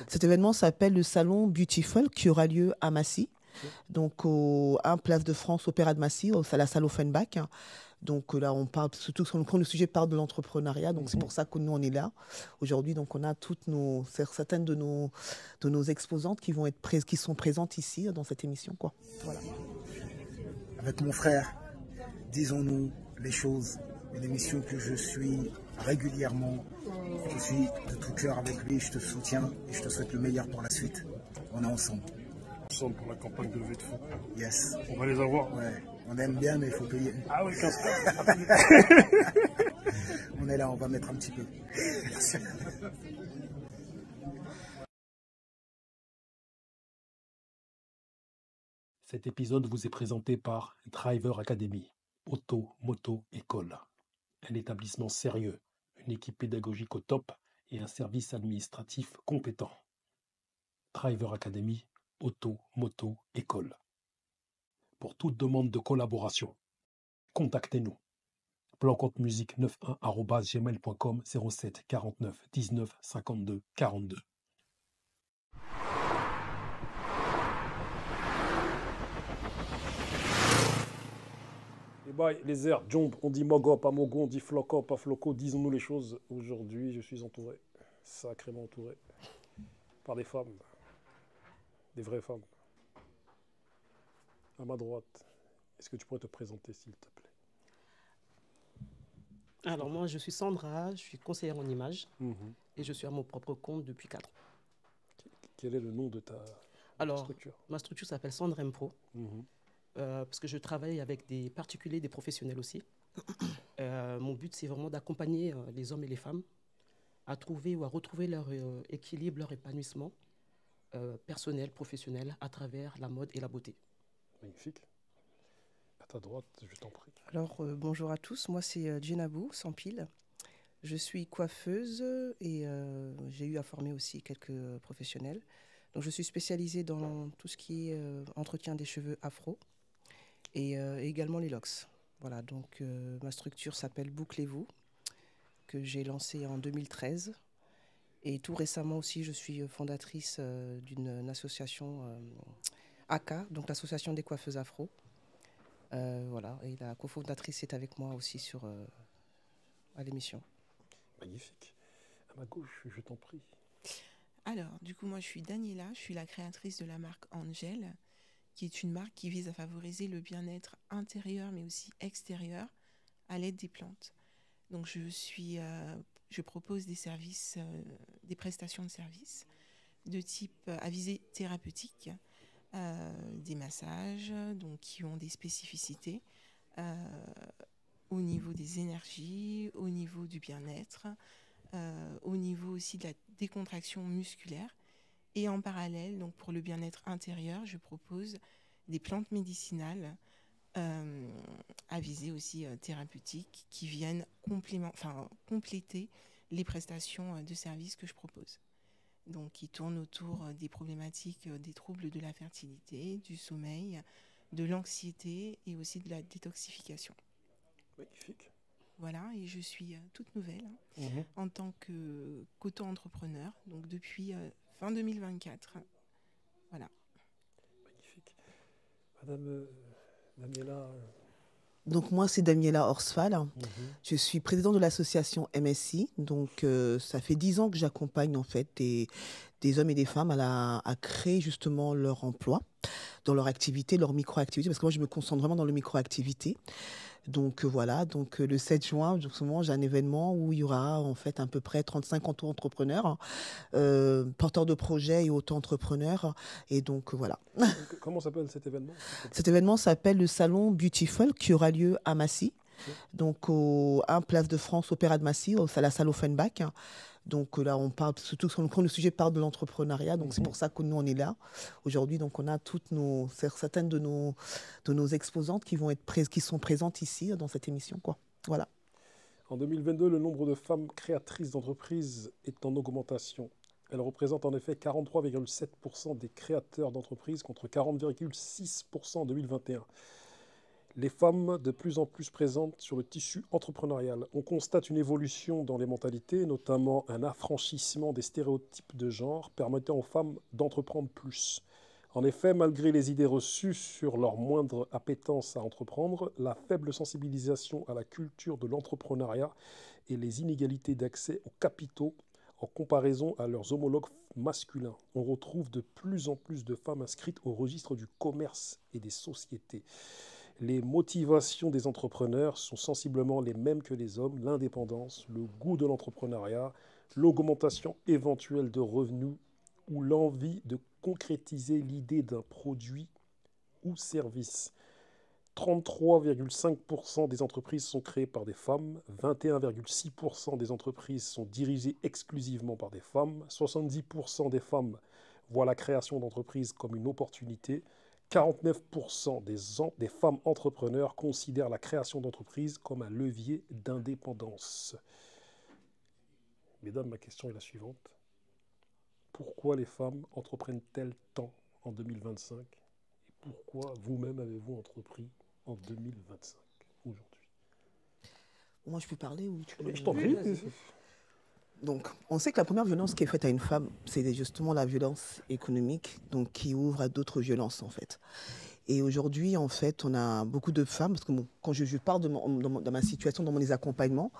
Cet événement s'appelle le Salon Beautiful qui aura lieu à Massy. Donc, au 1 Place de France, Opéra de Massy, à la salle Offenbach. Donc là, on parle, surtout quand le sujet parle de l'entrepreneuriat, donc c'est pour ça que nous, on est là. Aujourd'hui, donc on a certaines de nos exposantes qui sont présentes ici, dans cette émission, quoi. Voilà. Avec mon frère, disons-nous les choses. Une émission que je suis régulièrement. Je suis de tout cœur avec lui, je te soutiens et je te souhaite le meilleur pour la suite. On est ensemble. Ensemble pour la campagne de levée de fonds. Yes. On va les avoir. Ouais. On aime bien, mais il faut payer. Ah oui, 15 On est là, on va mettre un petit peu. Cet épisode vous est présenté par Driver Academy, auto, moto, école. Un établissement sérieux, une équipe pédagogique au top et un service administratif compétent. Driver Academy, auto, moto, école. Pour toute demande de collaboration, contactez-nous. plancomptemusique91@gmail.com 07 49 19 52 42. Les bails, les airs, jump, on dit mogo, pas mogo, on dit floco, pas floco, disons-nous les choses. Aujourd'hui, je suis entouré, sacrément entouré, par des femmes, des vraies femmes. À ma droite, est-ce que tu pourrais te présenter, s'il te plaît? Alors moi, je suis Sandra, je suis conseillère en images et je suis à mon propre compte depuis 4 ans. Quel est le nom de ta structure? Ma structure s'appelle Sandra Pro, parce que je travaille avec des particuliers, des professionnels aussi. Mon but, c'est vraiment d'accompagner les hommes et les femmes à trouver ou à retrouver leur équilibre, leur épanouissement personnel, professionnel, à travers la mode et la beauté. Magnifique. À ta droite, je t'en prie. Alors, bonjour à tous. Moi, c'est Djenabou, sans pile. Je suis coiffeuse et j'ai eu à former aussi quelques professionnels. Donc, je suis spécialisée dans tout ce qui est entretien des cheveux afro et également les locks. Voilà, donc ma structure s'appelle Bouclez-vous, que j'ai lancée en 2013. Et tout récemment aussi, je suis fondatrice d'une association ACA, donc l'association des coiffeuses afro. Voilà, et la cofondatrice est avec moi aussi à l'émission. Magnifique. À ma gauche, je t'en prie. Alors, du coup, moi, je suis Daniela, je suis la créatrice de la marque Angel, qui est une marque qui vise à favoriser le bien-être intérieur, mais aussi extérieur, à l'aide des plantes. Donc, je propose des services, des prestations de services de type à visée thérapeutique, des massages, donc qui ont des spécificités au niveau des énergies, au niveau du bien-être, au niveau aussi de la décontraction musculaire. Et en parallèle, donc pour le bien-être intérieur, je propose des plantes médicinales à visée aussi thérapeutique qui viennent compléter les prestations de services que je propose. Donc qui tournent autour des problématiques des troubles de la fertilité, du sommeil, de l'anxiété et aussi de la détoxification. Magnifique. Voilà, et je suis toute nouvelle en tant qu'auto-entrepreneur, donc depuis fin 2024. Voilà. Magnifique. Madame Daniela. Donc moi, c'est Daniela Horsfall. Je suis présidente de l'association MSI. Donc ça fait 10 ans que j'accompagne en fait des hommes et des femmes à créer justement leur emploi dans leur activité, leur micro-activité, parce que moi, je me concentre vraiment dans le micro-activité. Donc voilà, donc le 7 juin, justement, j'ai un événement où il y aura en fait à peu près 35 auto-entrepreneurs, porteurs de projets et auto-entrepreneurs. Et donc voilà. Comment s'appelle cet événement? Cet événement s'appelle le Salon Beautiful qui aura lieu à Massy. Donc au 1 Place de France, Opéra de Massy, à la salle Offenbach. Donc là, on parle, surtout quand le sujet parle de l'entrepreneuriat, donc c'est pour ça que nous, on est là. Aujourd'hui, donc on a certaines de nos exposantes qui sont présentes ici dans cette émission, quoi. Voilà. En 2022, le nombre de femmes créatrices d'entreprises est en augmentation. Elles représentent en effet 43,7% des créateurs d'entreprises contre 40,6% en 2021. Les femmes de plus en plus présentes sur le tissu entrepreneurial. On constate une évolution dans les mentalités, notamment un affranchissement des stéréotypes de genre permettant aux femmes d'entreprendre plus. En effet, malgré les idées reçues sur leur moindre appétence à entreprendre, la faible sensibilisation à la culture de l'entrepreneuriat et les inégalités d'accès aux capitaux en comparaison à leurs homologues masculins, on retrouve de plus en plus de femmes inscrites au registre du commerce et des sociétés. Les motivations des entrepreneurs sont sensiblement les mêmes que les hommes, l'indépendance, le goût de l'entrepreneuriat, l'augmentation éventuelle de revenus ou l'envie de concrétiser l'idée d'un produit ou service. 33,5% des entreprises sont créées par des femmes, 21,6% des entreprises sont dirigées exclusivement par des femmes, 70% des femmes voient la création d'entreprises comme une opportunité, 49% des femmes entrepreneurs considèrent la création d'entreprises comme un levier d'indépendance. Mesdames, ma question est la suivante. Pourquoi les femmes entreprennent-elles tant en 2025 et pourquoi vous-même avez-vous entrepris en 2025, aujourd'hui? Moi, je peux parler ou tu Je t'en prie. Donc, on sait que la première violence qui est faite à une femme, c'est justement la violence économique, donc qui ouvre à d'autres violences, en fait. Et aujourd'hui, en fait, on a beaucoup de femmes, parce que bon, quand je parle de ma situation, dans mes accompagnements,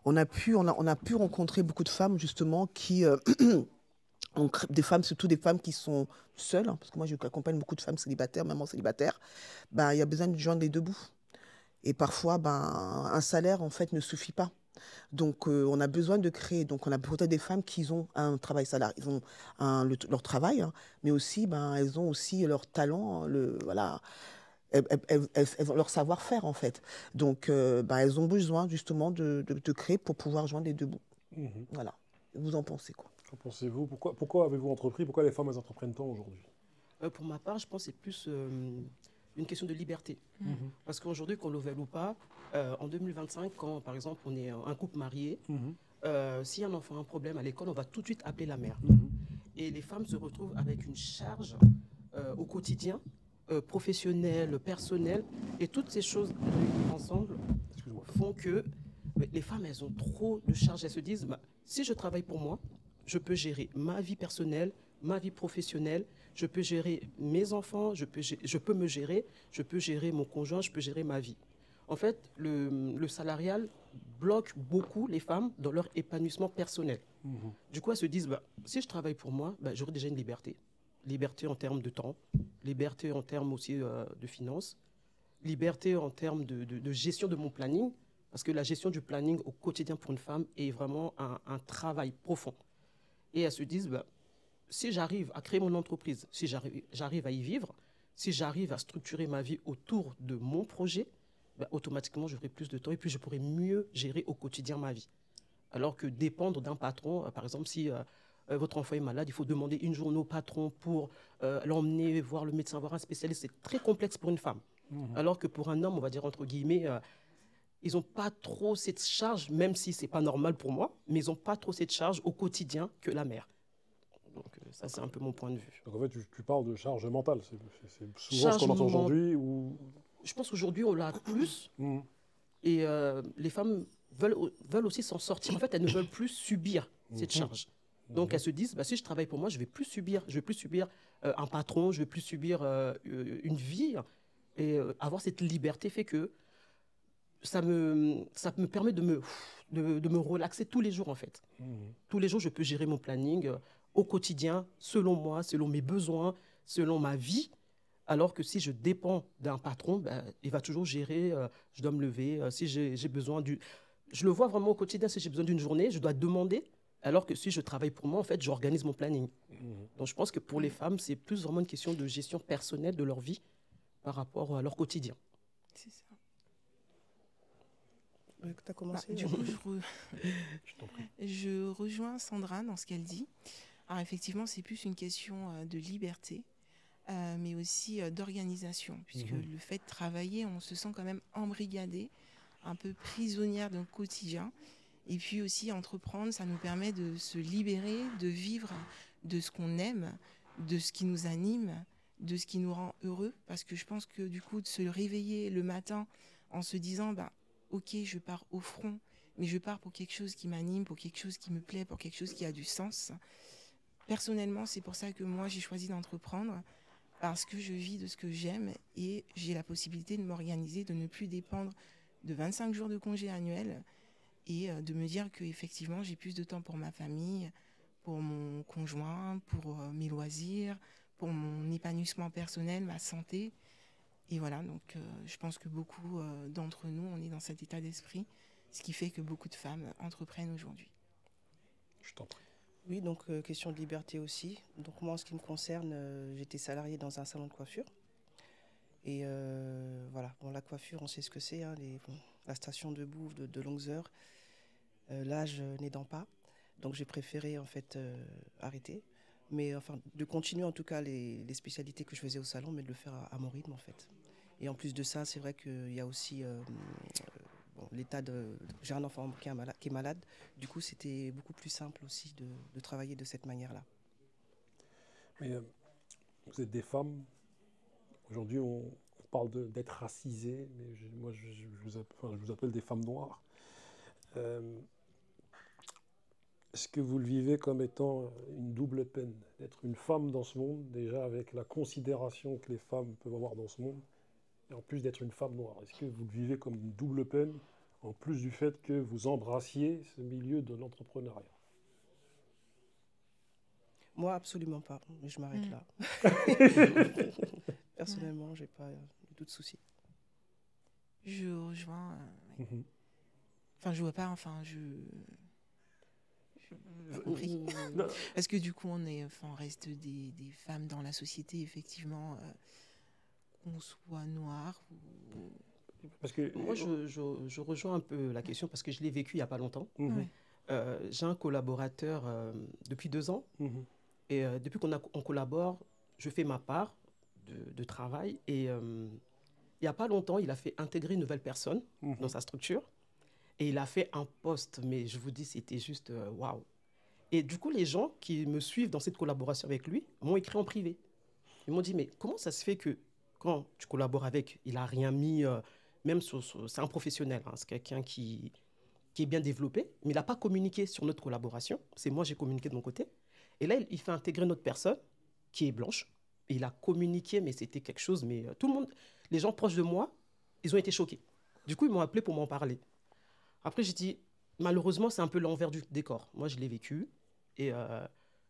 on a pu rencontrer beaucoup de femmes, justement, qui... des femmes, surtout des femmes qui sont seules, hein, parce que moi, j'accompagne beaucoup de femmes célibataires, mamans célibataires, ben, il y a besoin de joindre les deux bouts. Et parfois, ben, un salaire, en fait, ne suffit pas. Donc, on a besoin de créer. Donc, on a peut-être des femmes qui ont un travail salarié, ils ont leur travail, hein, mais aussi, ben, elles ont aussi leur talent, voilà, leur savoir-faire, en fait. Donc, ben, elles ont besoin, justement, de créer pour pouvoir joindre les deux bouts. Voilà. Vous en pensez quoi? Qu'en pensez-vous? Pourquoi avez-vous entrepris? Pourquoi les femmes elles entreprennent tant aujourd'hui? Pour ma part, je pense que c'est plus une question de liberté. Parce qu'aujourd'hui, qu'on le veuille ou pas, en 2025, quand par exemple on est un couple marié, si un enfant a un problème à l'école, on va tout de suite appeler la mère. Et les femmes se retrouvent avec une charge au quotidien, professionnelle, personnelle, et toutes ces choses réunies ensemble font que les femmes, elles ont trop de charges. Elles se disent, bah, si je travaille pour moi, je peux gérer ma vie personnelle, ma vie professionnelle, je peux gérer mes enfants, je peux me gérer, je peux gérer mon conjoint, je peux gérer ma vie. En fait, le salarial bloque beaucoup les femmes dans leur épanouissement personnel. Du coup, elles se disent, bah, si je travaille pour moi, bah, j'aurai déjà une liberté. Liberté en termes de temps, liberté en termes aussi de finances, liberté en termes de gestion de mon planning, parce que la gestion du planning au quotidien pour une femme est vraiment un travail profond. Et elles se disent, bah, si j'arrive à créer mon entreprise, si j'arrive à y vivre, si j'arrive à structurer ma vie autour de mon projet, bah, automatiquement, j'aurai plus de temps et puis je pourrai mieux gérer au quotidien ma vie. Alors que dépendre d'un patron, par exemple, si votre enfant est malade, il faut demander une journée au patron pour l'emmener voir le médecin, voir un spécialiste. C'est très complexe pour une femme. Alors que pour un homme, on va dire entre guillemets, ils n'ont pas trop cette charge, même si ce n'est pas normal pour moi, mais ils n'ont pas trop cette charge au quotidien que la mère. Donc ça, c'est un peu mon point de vue. Donc en fait, tu parles de charge mentale. C'est souvent Charge ce qu'on entend aujourd'hui ou... Je pense qu'aujourd'hui, on l'a plus. Et les femmes veulent aussi s'en sortir. En fait, elles ne veulent plus subir cette charge. Donc elles se disent, bah, si je travaille pour moi, je ne vais plus subir. Je vais plus subir un patron, je ne vais plus subir une vie. Et avoir cette liberté fait que ça me permet de me relaxer tous les jours, en fait. Tous les jours, je peux gérer mon planning au quotidien, selon moi, selon mes besoins, selon ma vie. Alors que si je dépends d'un patron, ben, il va toujours gérer, je dois me lever, si j'ai besoin du... Je le vois vraiment au quotidien, si j'ai besoin d'une journée, je dois demander, alors que si je travaille pour moi, en fait, j'organise mon planning. Donc je pense que pour les femmes, c'est plus vraiment une question de gestion personnelle de leur vie par rapport à leur quotidien. C'est ça. Tu as commencé Du coup, je rejoins Sandra dans ce qu'elle dit. Alors effectivement, c'est plus une question de liberté, mais aussi d'organisation, puisque le fait de travailler, on se sent quand même embrigadé, un peu prisonnière d'un quotidien. Et puis aussi, entreprendre, ça nous permet de se libérer, de vivre de ce qu'on aime, de ce qui nous anime, de ce qui nous rend heureux, parce que je pense que du coup, de se réveiller le matin en se disant, bah, ok, je pars au front, mais je pars pour quelque chose qui m'anime, pour quelque chose qui me plaît, pour quelque chose qui a du sens. Personnellement, c'est pour ça que moi, j'ai choisi d'entreprendre, parce que je vis de ce que j'aime et j'ai la possibilité de m'organiser, de ne plus dépendre de 25 jours de congé annuel et de me dire qu'effectivement, j'ai plus de temps pour ma famille, pour mon conjoint, pour mes loisirs, pour mon épanouissement personnel, ma santé. Et voilà, donc je pense que beaucoup d'entre nous, on est dans cet état d'esprit, ce qui fait que beaucoup de femmes entreprennent aujourd'hui. Je t'en prie. Oui, donc question de liberté aussi. Donc moi, en ce qui me concerne, j'étais salariée dans un salon de coiffure. Et voilà, bon, la coiffure, on sait ce que c'est, hein, la station debout de longues heures, l'âge n'aidant pas. Donc j'ai préféré en fait arrêter. Mais enfin, de continuer en tout cas les spécialités que je faisais au salon, mais de le faire à mon rythme en fait. Et en plus de ça, c'est vrai qu'il y a aussi bon, l'état de... J'ai un enfant qui est malade. Du coup, c'était beaucoup plus simple aussi de travailler de cette manière-là. Mais vous êtes des femmes. Aujourd'hui, on parle d'être racisées, mais moi, je vous appelle des femmes noires. Est-ce que vous le vivez comme étant une double peine d'être une femme dans ce monde, déjà avec la considération que les femmes peuvent avoir dans ce monde, et en plus d'être une femme noire? Est-ce que vous le vivez comme une double peine, en plus du fait que vous embrassiez ce milieu de l'entrepreneuriat? Moi, absolument pas. Mais je m'arrête là. Personnellement, j'ai pas du tout de soucis. Je rejoins. Enfin, je vois pas. Enfin, compris. Parce que du coup, on reste des femmes dans la société, effectivement, qu'on soit noir ou... Parce que moi, je rejoins un peu la question parce que je l'ai vécu il n'y a pas longtemps. J'ai un collaborateur depuis 2 ans. Et depuis qu'on collabore, je fais ma part de travail. Et il n'y a pas longtemps, il a fait intégrer une nouvelle personne dans sa structure. Et il a fait un poste, mais je vous dis, c'était juste waouh. Et du coup, les gens qui me suivent dans cette collaboration avec lui m'ont écrit en privé. Ils m'ont dit, mais comment ça se fait que quand tu collabores avec, il n'a rien mis, même c'est un professionnel, hein, c'est quelqu'un qui est bien développé, mais il n'a pas communiqué sur notre collaboration. C'est moi, j'ai communiqué de mon côté. Et là, il fait intégrer notre personne qui est blanche. Et il a communiqué, mais c'était quelque chose, mais tout le monde, les gens proches de moi, ils ont été choqués. Du coup, ils m'ont appelé pour m'en parler. Après, j'ai dit, malheureusement, c'est un peu l'envers du décor. Moi, je l'ai vécu. Et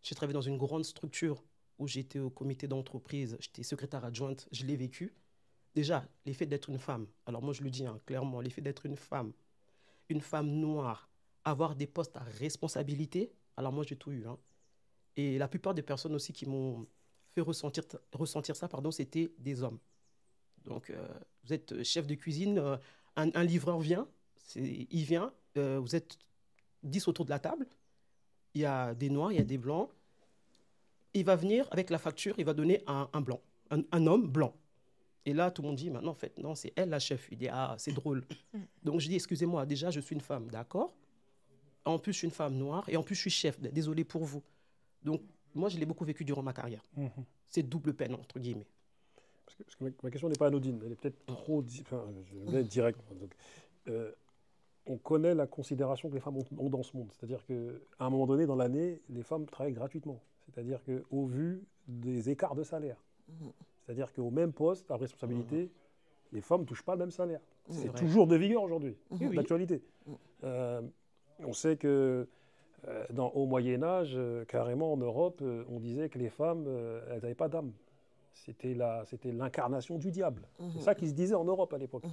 j'ai travaillé dans une grande structure où j'étais au comité d'entreprise, j'étais secrétaire adjointe, je l'ai vécu. Déjà, l'effet d'être une femme, alors moi je le dis hein, clairement, l'effet d'être une femme noire, avoir des postes à responsabilité, alors moi j'ai tout eu. Hein. Et la plupart des personnes aussi qui m'ont fait ressentir ça, c'était des hommes. Donc vous êtes chef de cuisine, un livreur vient, il vient, vous êtes 10 autour de la table, il y a des noirs, il y a des blancs. Il va venir avec la facture, il va donner un blanc, un homme blanc. Et là, tout le monde dit, maintenant, en fait, non, c'est elle la chef. Il dit, ah, c'est drôle. Donc, je dis, excusez-moi, déjà, je suis une femme, d'accord? En plus, je suis une femme noire et en plus, je suis chef. Désolé pour vous. Donc, moi, je l'ai beaucoup vécu durant ma carrière. C'est double peine, entre guillemets. Parce que ma question n'est pas anodine, elle est peut-être trop... Enfin, je vais être direct. Donc, on connaît la considération que les femmes ont dans ce monde. C'est-à-dire qu'à un moment donné, dans l'année, les femmes travaillent gratuitement. C'est-à-dire qu'au vu des écarts de salaire. C'est-à-dire qu'au même poste, à responsabilité, les femmes ne touchent pas le même salaire. C'est toujours de vigueur aujourd'hui, d'actualité. On sait que au Moyen-Âge, carrément en Europe, on disait que les femmes, elles n'avaient pas d'âme. C'était l'incarnation du diable. C'est ça qui se disait en Europe à l'époque.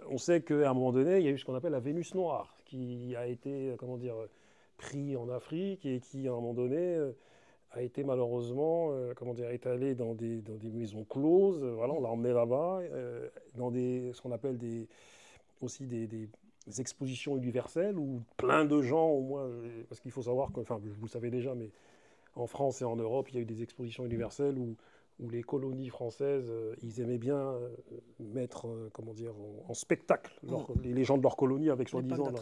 On sait qu'à un moment donné, il y a eu ce qu'on appelle la Vénus noire, qui a été, pris en Afrique et qui, à un moment donné, a été malheureusement, étalée dans des maisons closes. Voilà, on l'a emmenée là-bas, dans ce qu'on appelle aussi des expositions universelles, où plein de gens, au moins, parce qu'il faut savoir que, enfin, vous le savez déjà, mais en France et en Europe, il y a eu des expositions universelles où les colonies françaises, ils aimaient bien mettre en spectacle les gens de leur colonie avec soi-disant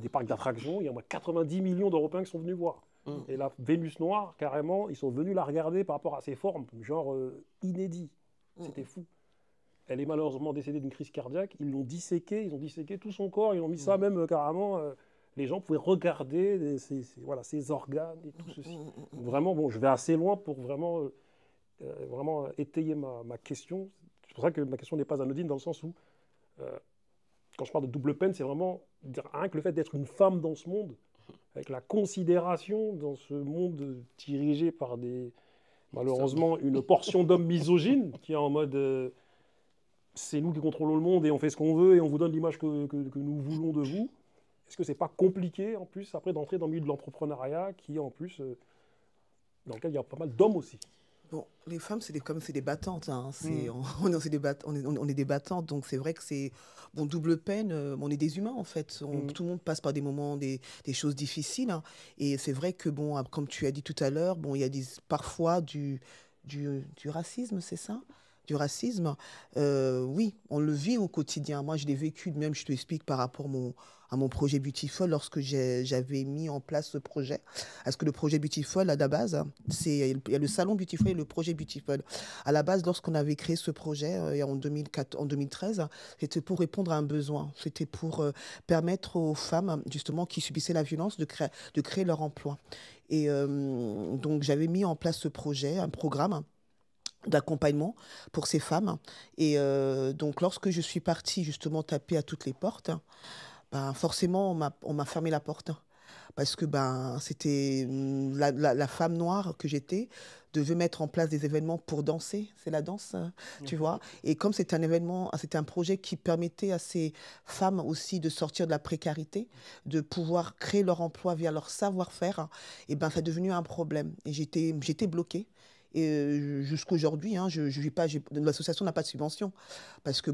des parcs d'attractions. Il y a 90 millions d'Européens qui sont venus voir. Et la Vénus noire, carrément, ils sont venus la regarder par rapport à ses formes, genre inédit. C'était fou. Elle est malheureusement décédée d'une crise cardiaque. Ils l'ont disséqué, ils ont disséqué tout son corps, ils ont mis ça même carrément. Les gens pouvaient regarder ses organes et tout ceci. Vraiment, bon, je vais assez loin pour vraiment étayer ma question. C'est pour ça que ma question n'est pas anodine, dans le sens où, quand je parle de double peine, c'est vraiment rien que le fait d'être une femme dans ce monde, avec la considération dans ce monde dirigé par malheureusement une portion d'hommes misogynes qui est en mode c'est nous qui contrôlons le monde et on fait ce qu'on veut et on vous donne l'image que nous voulons de vous. Est-ce que c'est pas compliqué en plus après d'entrer dans le milieu de l'entrepreneuriat qui en plus dans lequel il y a pas mal d'hommes aussi? Bon, les femmes, c'est des battantes. Hein. On est des battantes, donc c'est vrai que c'est double peine. On est des humains en fait. Tout le monde passe par des moments, des choses difficiles. Hein. Et c'est vrai que comme tu as dit tout à l'heure, il y a parfois du racisme, c'est ça? Du racisme. Oui, on le vit au quotidien. Moi, je l'ai vécu. Même, je te explique par rapport à mon projet Beautiful, lorsque j'avais mis en place ce projet. Parce que le projet Beautiful, à la base, il y a le salon Beautiful et le projet Beautiful. À la base, lorsqu'on avait créé ce projet en 2013, c'était pour répondre à un besoin. C'était pour permettre aux femmes, justement, qui subissaient la violence, de créer leur emploi. Et donc, j'avais mis en place ce projet, un programme d'accompagnement pour ces femmes. Et donc, lorsque je suis partie, justement, taper à toutes les portes, forcément, on m'a fermé la porte. Parce que c'était la femme noire que j'étais devait mettre en place des événements pour danser. C'est la danse, tu vois. Et comme c'était un événement, c'était un projet qui permettait à ces femmes aussi de sortir de la précarité, de pouvoir créer leur emploi via leur savoir-faire, et ça est devenu un problème. Et j'étais bloquée. Et jusqu'aujourd'hui, l'association n'a pas de subvention parce que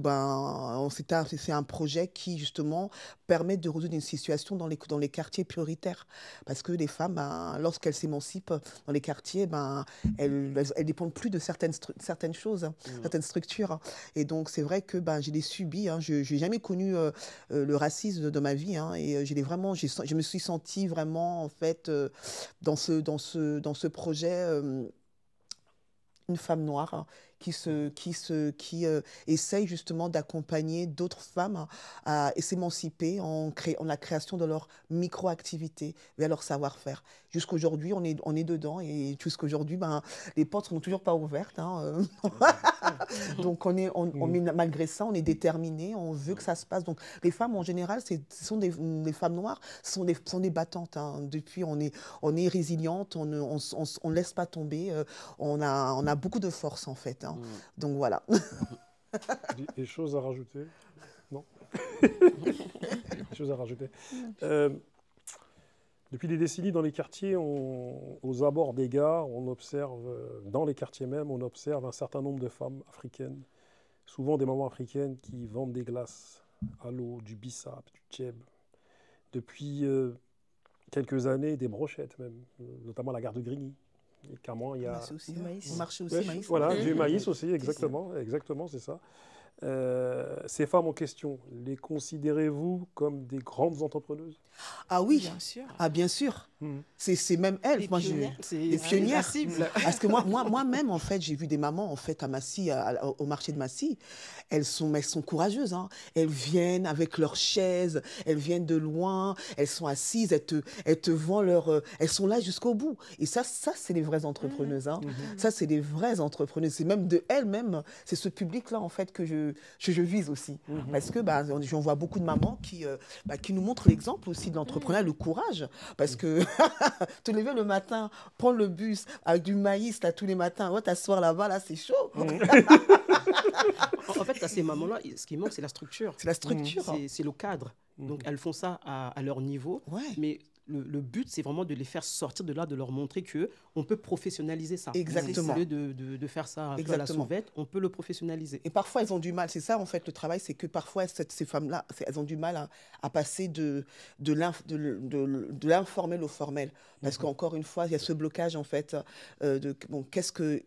c'est un projet qui justement permet de résoudre une situation dans les quartiers prioritaires. Parce que les femmes, lorsqu'elles s'émancipent dans les quartiers, elles dépendent plus de certaines choses, certaines structures. Et donc c'est vrai que je l'ai subi. Je n'ai jamais connu le racisme de ma vie. Et je me suis sentie vraiment en fait dans ce projet. Une femme noire qui essaye justement d'accompagner d'autres femmes à s'émanciper en la création de leur micro-activité vers leur savoir-faire. Jusqu'aujourd'hui, on est dedans et jusqu'aujourd'hui, les portes ne sont toujours pas ouvertes. Donc, malgré ça, on est déterminés, on veut que ça se passe. Donc, les femmes, en général, ce sont les femmes noires, sont des battantes. Depuis, on est résilientes, on ne laisse pas tomber, on a beaucoup de force, en fait. Donc, voilà. Des choses à rajouter? Non. Des choses à rajouter. Depuis des décennies, dans les quartiers, aux abords des gares, on observe, dans les quartiers même, on observe un certain nombre de femmes africaines, souvent des mamans africaines qui vendent des glaces à l'eau, du bissap, du tchèb. Depuis quelques années, des brochettes même, notamment à la gare de Grigny. Et carrément, il y a... On marchait aussi maïs. Voilà, du maïs aussi, exactement, c'est ça. Ces femmes en question, les considérez-vous comme des grandes entrepreneuses? Ah oui, bien sûr. Ah bien sûr. C'est même elles. Les moi, pionnières. Les pionnières. Parce que moi-même, en fait, j'ai vu des mamans en fait à Massy, au marché de Massy. Elles sont courageuses. Elles viennent avec leurs chaises, elles viennent de loin, elles sont assises, elles te vendent elles sont là jusqu'au bout. Et ça c'est les vraies entrepreneuses. Ça, c'est les vraies entrepreneuses. C'est même de elles-mêmes. C'est ce public-là en fait que je vise aussi. Parce que j'en vois beaucoup de mamans qui nous montrent l'exemple aussi de l'entrepreneuriat, le courage. Parce que te lever le matin, prendre le bus avec du maïs là, tous les matins, t'asseoir là-bas, là, c'est chaud. En fait, à ces mamans-là, ce qui manque, c'est la structure. C'est la structure. C'est le cadre. Donc, elles font ça à leur niveau. Ouais. Mais le but, c'est vraiment de les faire sortir de là, de leur montrer qu'on peut professionnalisé ça. Exactement. Au lieu de faire ça à la sauvette, on peut le professionnaliser. Et parfois, elles ont du mal. C'est ça, en fait, le travail, c'est que parfois, ces femmes-là, elles ont du mal à passer de l'informel au formel. Parce qu'encore une fois, il y a ce blocage, en fait, qu'est-ce que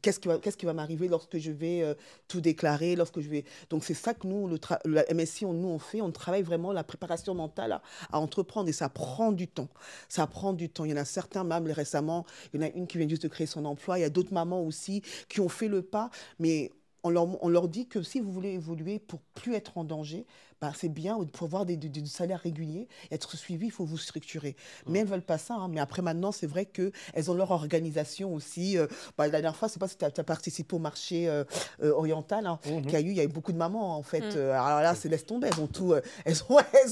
qu'est-ce qui va m'arriver lorsque je vais tout déclarer, lorsque je vais... Donc, c'est ça que nous, la MSI, on fait. On travaille vraiment la préparation mentale à entreprendre et ça prend du temps. Ça prend du temps. Il y en a certains, même récemment, il y en a une qui vient juste de créer son emploi. Il y a d'autres mamans aussi qui ont fait le pas, mais... On leur dit que si vous voulez évoluer pour plus être en danger, bah c'est bien pour avoir des salaires réguliers, être suivi, il faut vous structurer. Mais elles ne veulent pas ça. Hein. Mais après, maintenant, c'est vrai qu'elles ont leur organisation aussi. La dernière fois, je ne sais pas si tu as participé au marché oriental hein, il y a eu beaucoup de mamans, en fait. Alors là, laisse tomber, elles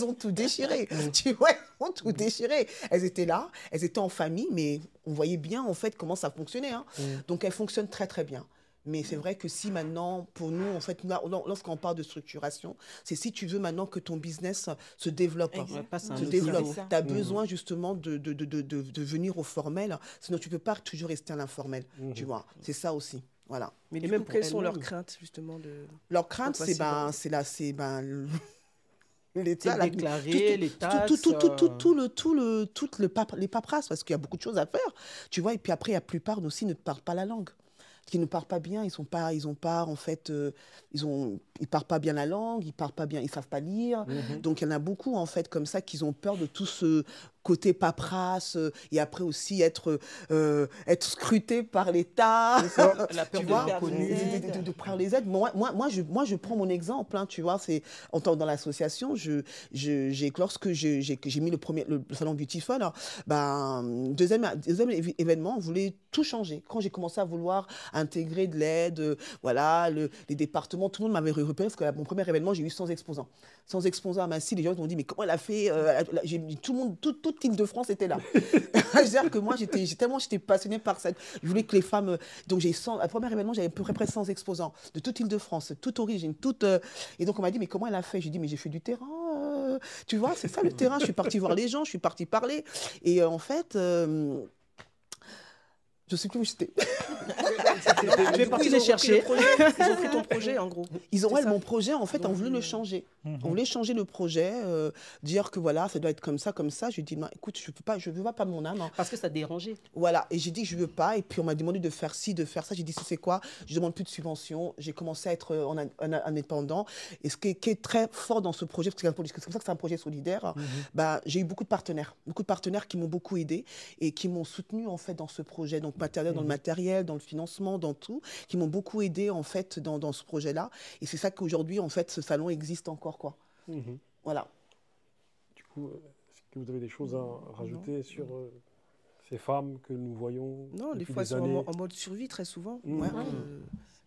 ont tout déchiré. Tu vois, elles ont tout déchiré. Elles étaient là, elles étaient en famille, mais on voyait bien, en fait, comment ça fonctionnait. Hein. Donc, elles fonctionnent très, très bien. Mais c'est vrai que si maintenant, pour nous, en fait, lorsqu'on parle de structuration, c'est si tu veux maintenant que ton business se développe. Tu as besoin justement de venir au formel, sinon tu ne peux pas toujours rester à l'informel. Tu vois, c'est ça aussi. Voilà. Mais même quelles sont leurs craintes, justement Leurs craintes, c'est l'État, les tasses, les paperasses, parce qu'il y a beaucoup de choses à faire. Tu vois, et puis après, la plupart aussi ne parlent pas la langue. Qui ne parlent pas bien, ils parlent pas bien la langue, ils parlent pas bien, ils savent pas lire. Donc il y en a beaucoup en fait comme ça qui ont peur de tout ce côté paperasse et après aussi être scruté par l'État. La peur de prendre les aides. Moi, je prends mon exemple. Hein, tu vois, c'est en tant que dans l'association, lorsque j'ai mis le salon Beautiful, deuxième événement, on voulait tout changer. Quand j'ai commencé à vouloir intégrer de l'aide, les départements, tout le monde m'avait repéré parce que mon premier événement, j'ai eu 100 exposants. 100 exposants à Massy, les gens m'ont dit mais comment elle a fait tout le monde, toute l'Île-de-France était là. C'est-à-dire que moi, j'étais passionnée par ça. Je voulais que les femmes... Donc, à premier événement, j'avais à peu près 100 exposants de toute Île-de-France, toute origine, Et donc, on m'a dit, mais comment elle a fait? J'ai dit, mais j'ai fait du terrain. Tu vois, c'est ça le terrain. Je suis partie voir les gens, je suis partie parler. Et en fait... Je ne sais plus où j'étais. Tu es parti les chercher. Ils ont pris ton projet, en gros. Mon projet, en fait, on voulait le changer. On voulait changer le projet, dire que voilà, ça doit être comme ça, comme ça. Je dis, écoute, je ne veux pas mon âme. Hein. Parce que ça dérangeait. Voilà, et j'ai dit que je ne veux pas. Et puis, on m'a demandé de faire ci, de faire ça. J'ai dit, c'est quoi? Je ne demande plus de subventions. J'ai commencé à être indépendant. Et ce qui est très fort dans ce projet, parce que c'est comme ça que c'est un projet solidaire, j'ai eu beaucoup de partenaires qui m'ont beaucoup aidé et qui m'ont soutenu, en fait, dans ce projet. Donc, dans le matériel, dans le financement, dans tout, qui m'ont beaucoup aidé en fait dans ce projet-là. Et c'est ça qu'aujourd'hui, en fait, ce salon existe encore, quoi. Voilà. Du coup, est-ce que vous avez des choses à rajouter sur ces femmes que nous voyons? Non, des fois, elles sont en mode survie, très souvent.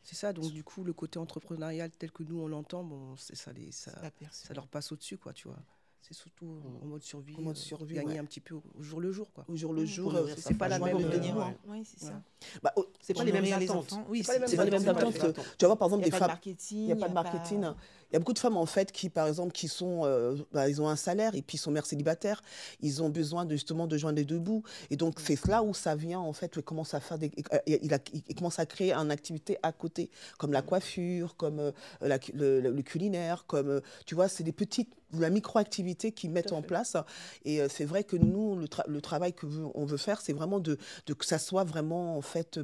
C'est ça, donc du coup, le côté entrepreneurial tel que nous, on l'entend, ça leur passe au-dessus, quoi, tu vois. C'est surtout en mode survie, gagner un petit peu au jour le jour, quoi. Au jour le jour, c'est pas la même. Oui, c'est ça. C'est pas les mêmes attentes. Oui, c'est pas les mêmes attentes. Tu vas voir, par exemple, des femmes. Il n'y a pas de marketing. Il y a beaucoup de femmes, en fait, qui, par exemple, ils ont un salaire et puis ils sont mères célibataires. Ils ont besoin justement de joindre les deux bouts. Et donc, c'est là où ça vient, en fait, où ils commencent à faire ils commencent à créer une activité à côté, comme la coiffure, comme le culinaire, comme, tu vois, c'est la micro-activité qu'ils mettent en place. Et c'est vrai que nous, le travail qu'on veut faire, c'est vraiment que ça soit vraiment, en fait,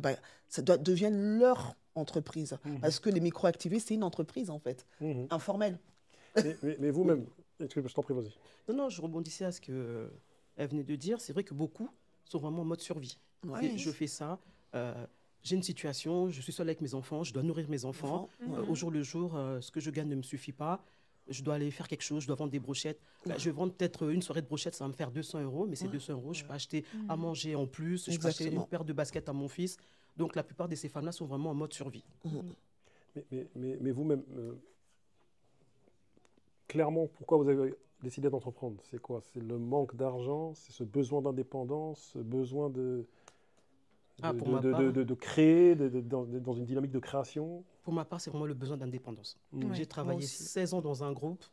ça devienne leur entreprise. Parce que les micro-activistes, c'est une entreprise, en fait, informelle. Mais vous-même, je t'en prie, vas-y. Non, je rebondissais à ce qu'elle venait de dire. C'est vrai que beaucoup sont vraiment en mode survie. Ouais. Je fais ça. J'ai une situation, je suis seule avec mes enfants, je dois nourrir mes enfants. Au jour le jour, ce que je gagne ne me suffit pas. Je dois aller faire quelque chose, je dois vendre des brochettes. Je vais vendre peut-être une soirée de brochettes, ça va me faire 200 €, mais c'est 200 €, je peux acheter à manger en plus, je peux acheter une paire de baskets à mon fils. Donc la plupart de ces femmes-là sont vraiment en mode survie. Mais vous-même, clairement, pourquoi vous avez décidé d'entreprendre? C'est quoi? C'est le manque d'argent? C'est ce besoin d'indépendance? Ce besoin de créer, dans une dynamique de création? Pour ma part, c'est vraiment le besoin d'indépendance. J'ai travaillé 16 ans dans un groupe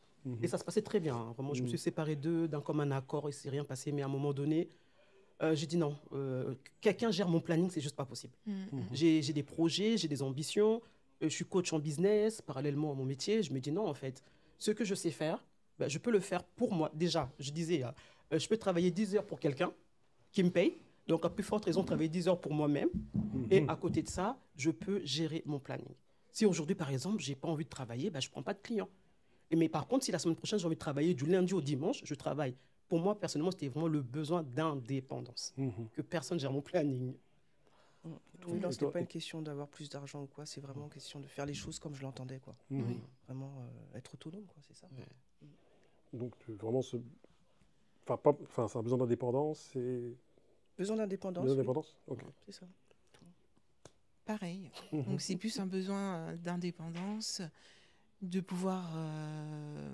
et ça se passait très bien. Hein. Vraiment, je me suis séparé d'eux d'un commun accord, il ne s'est rien passé. Mais à un moment donné, j'ai dit non, quelqu'un gère mon planning, c'est juste pas possible. J'ai des projets, j'ai des ambitions, je suis coach en business, parallèlement à mon métier. Je me dis non, en fait, ce que je sais faire, je peux le faire pour moi. Déjà, je disais, je peux travailler 10 heures pour quelqu'un qui me paye. Donc, à plus forte raison, travailler 10 heures pour moi-même. Et à côté de ça, je peux gérer mon planning. Si aujourd'hui, par exemple, je n'ai pas envie de travailler, ben, je ne prends pas de clients. Mais par contre, si la semaine prochaine, j'ai envie de travailler du lundi au dimanche, je travaille. Pour moi, personnellement, c'était vraiment le besoin d'indépendance. Que personne gère mon planning. Oui, non, ce n'est pas une question d'avoir plus d'argent ou quoi, c'est vraiment une question de faire les choses comme je l'entendais, quoi. Vraiment être autonome, quoi, c'est ça. Donc, vraiment, c'est un besoin d'indépendance et... Besoin d'indépendance. Besoin d'indépendance, oui. ok. C'est ça. Pareil. Donc c'est plus un besoin d'indépendance, de pouvoir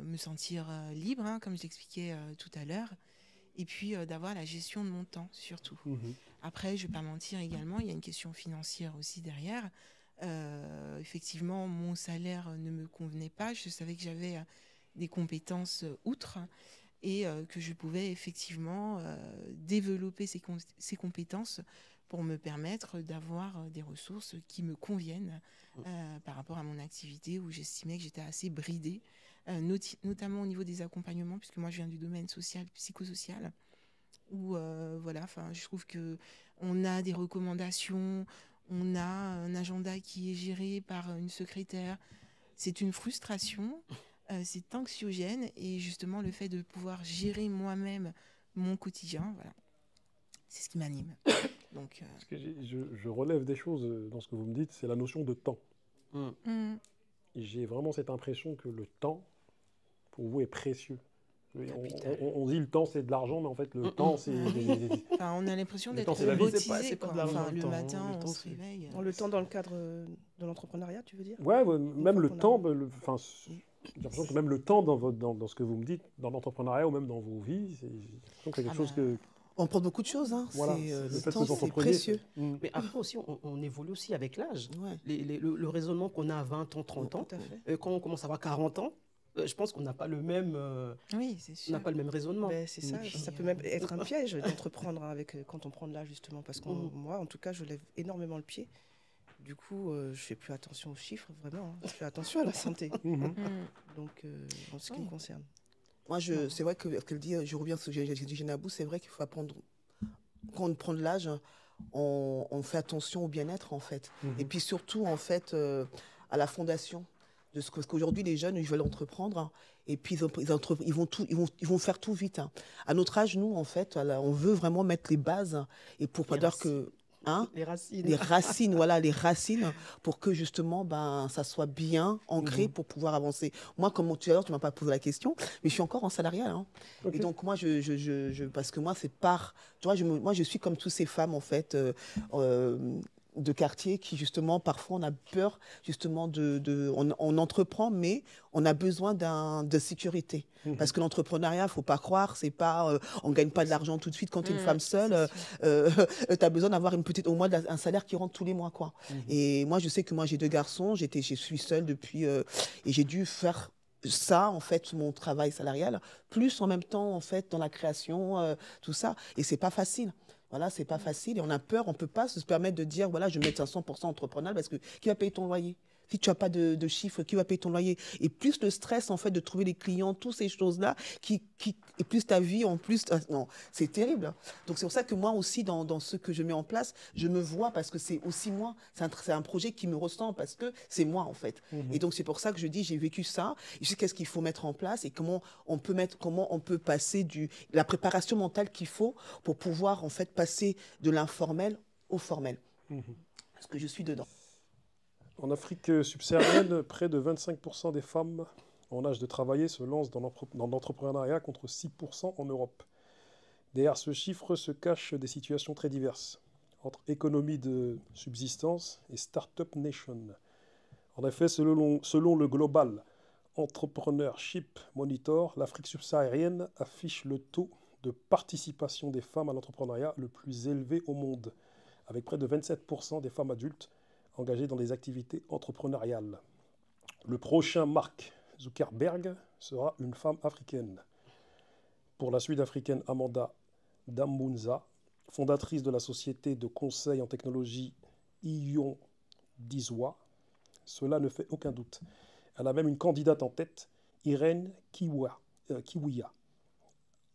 me sentir libre, hein, comme je l'expliquais tout à l'heure, et puis d'avoir la gestion de mon temps surtout. Après, je ne vais pas mentir également, il y a une question financière aussi derrière. Effectivement, mon salaire ne me convenait pas. Je savais que j'avais des compétences outre et que je pouvais effectivement développer ces compétences pour me permettre d'avoir des ressources qui me conviennent par rapport à mon activité où j'estimais que j'étais assez bridée, notamment au niveau des accompagnements, puisque moi je viens du domaine social, psychosocial, où voilà, je trouve qu'on a des recommandations, on a un agenda qui est géré par une secrétaire. C'est une frustration, c'est anxiogène, et justement le fait de pouvoir gérer moi-même mon quotidien, voilà, c'est ce qui m'anime. Donc, Parce que je relève des choses dans ce que vous me dites, c'est la notion de temps. Et j'ai vraiment cette impression que le temps, pour vous, est précieux. On dit le temps, c'est de l'argent, mais en fait, le temps, c'est... Enfin, on a l'impression d'être c'est la vie. robotisé, quoi. de Enfin, le temps, matin, le on temps, se réveille. Dans le temps, dans le cadre de l'entrepreneuriat, tu veux dire? Ouais, même le qu'on a- temps, j'ai l'impression que même le temps dans ce que vous me dites, dans l'entrepreneuriat ou même dans vos vies, j'ai l'impression que c'est quelque chose que... On prend beaucoup de choses, hein. Voilà, Le fait que temps, vous c'est entrepreniez, précieux. Mais après aussi, on évolue aussi avec l'âge. Ouais. Le raisonnement qu'on a à 20 ans, 30 ans, Tout à fait. quand on commence à avoir 40 ans, je pense qu'on n'a pas le même, Oui, c'est on sûr. n'a pas le même raisonnement. Ben, c'est ça, puis, ça peut même être un piège d'entreprendre quand on prend de l'âge, justement, parce que moi, en tout cas, je lève énormément le pied. Du coup, je fais plus attention aux chiffres, vraiment. Hein. Je fais attention à la santé. Donc, en ce qui me concerne. Moi, c'est vrai que ce qu'elle dit, je reviens sur ce que j'ai dit Jenabou, c'est vrai qu'il faut apprendre, quand on prend de l'âge, on fait attention au bien-être, en fait. Et puis surtout, en fait, à la fondation. Parce qu'aujourd'hui, les jeunes, ils veulent entreprendre, hein, et puis ils vont faire tout vite. Hein. À notre âge, nous, en fait, on veut vraiment mettre les bases, et pour pas dire que... Hein, les racines. Les racines, voilà, les racines, pour que justement, ça soit bien ancré pour pouvoir avancer. Moi, comme tout à l'heure, tu ne m'as pas posé la question, mais je suis encore en salarial. Hein. Okay. Et donc, moi, parce que moi, c'est par... Tu vois, moi, je suis comme toutes ces femmes, en fait, de quartier qui, justement, parfois, on a peur, justement, on entreprend, mais on a besoin de sécurité. Parce que l'entrepreneuriat, il ne faut pas croire, c'est pas, on ne gagne pas de l'argent tout de suite. Quand tu es une femme seule, tu as besoin d'avoir au moins un salaire qui rentre tous les mois, quoi. Et moi, je sais que moi, j'ai 2 garçons, je suis seule depuis, et j'ai dû faire ça, en fait, mon travail salarial, plus en même temps, en fait, dans la création, tout ça. Et c'est pas facile. Voilà, c'est pas facile et on a peur, on peut pas se permettre de dire, voilà, je vais mettre un 100% entrepreneurial parce que qui va payer ton loyer? Si tu n'as pas de chiffres, qui va payer ton loyer? Et plus le stress, en fait, de trouver les clients, toutes ces choses-là, et plus ta vie, en plus, non, c'est terrible. Donc, c'est pour ça que moi aussi, dans ce que je mets en place, je me vois parce que c'est aussi moi. C'est un projet qui me ressemble parce que c'est moi, en fait. Et donc, c'est pour ça que je dis, j'ai vécu ça. Et je sais qu'est-ce qu'il faut mettre en place et comment on peut passer la préparation mentale qu'il faut pour pouvoir, en fait, passer de l'informel au formel. Parce que je suis dedans. En Afrique subsaharienne, près de 25% des femmes en âge de travailler se lancent dans l'entrepreneuriat contre 6% en Europe. Derrière ce chiffre se cachent des situations très diverses, entre économie de subsistance et Startup Nation. En effet, selon le Global Entrepreneurship Monitor, l'Afrique subsaharienne affiche le taux de participation des femmes à l'entrepreneuriat le plus élevé au monde, avec près de 27% des femmes adultes engagées dans des activités entrepreneuriales. Le prochain Mark Zuckerberg sera une femme africaine. Pour la Sud-Africaine Amanda Damunza, fondatrice de la société de conseil en technologie Ion Dizwa, cela ne fait aucun doute. Elle a même une candidate en tête, Irene Kiwia.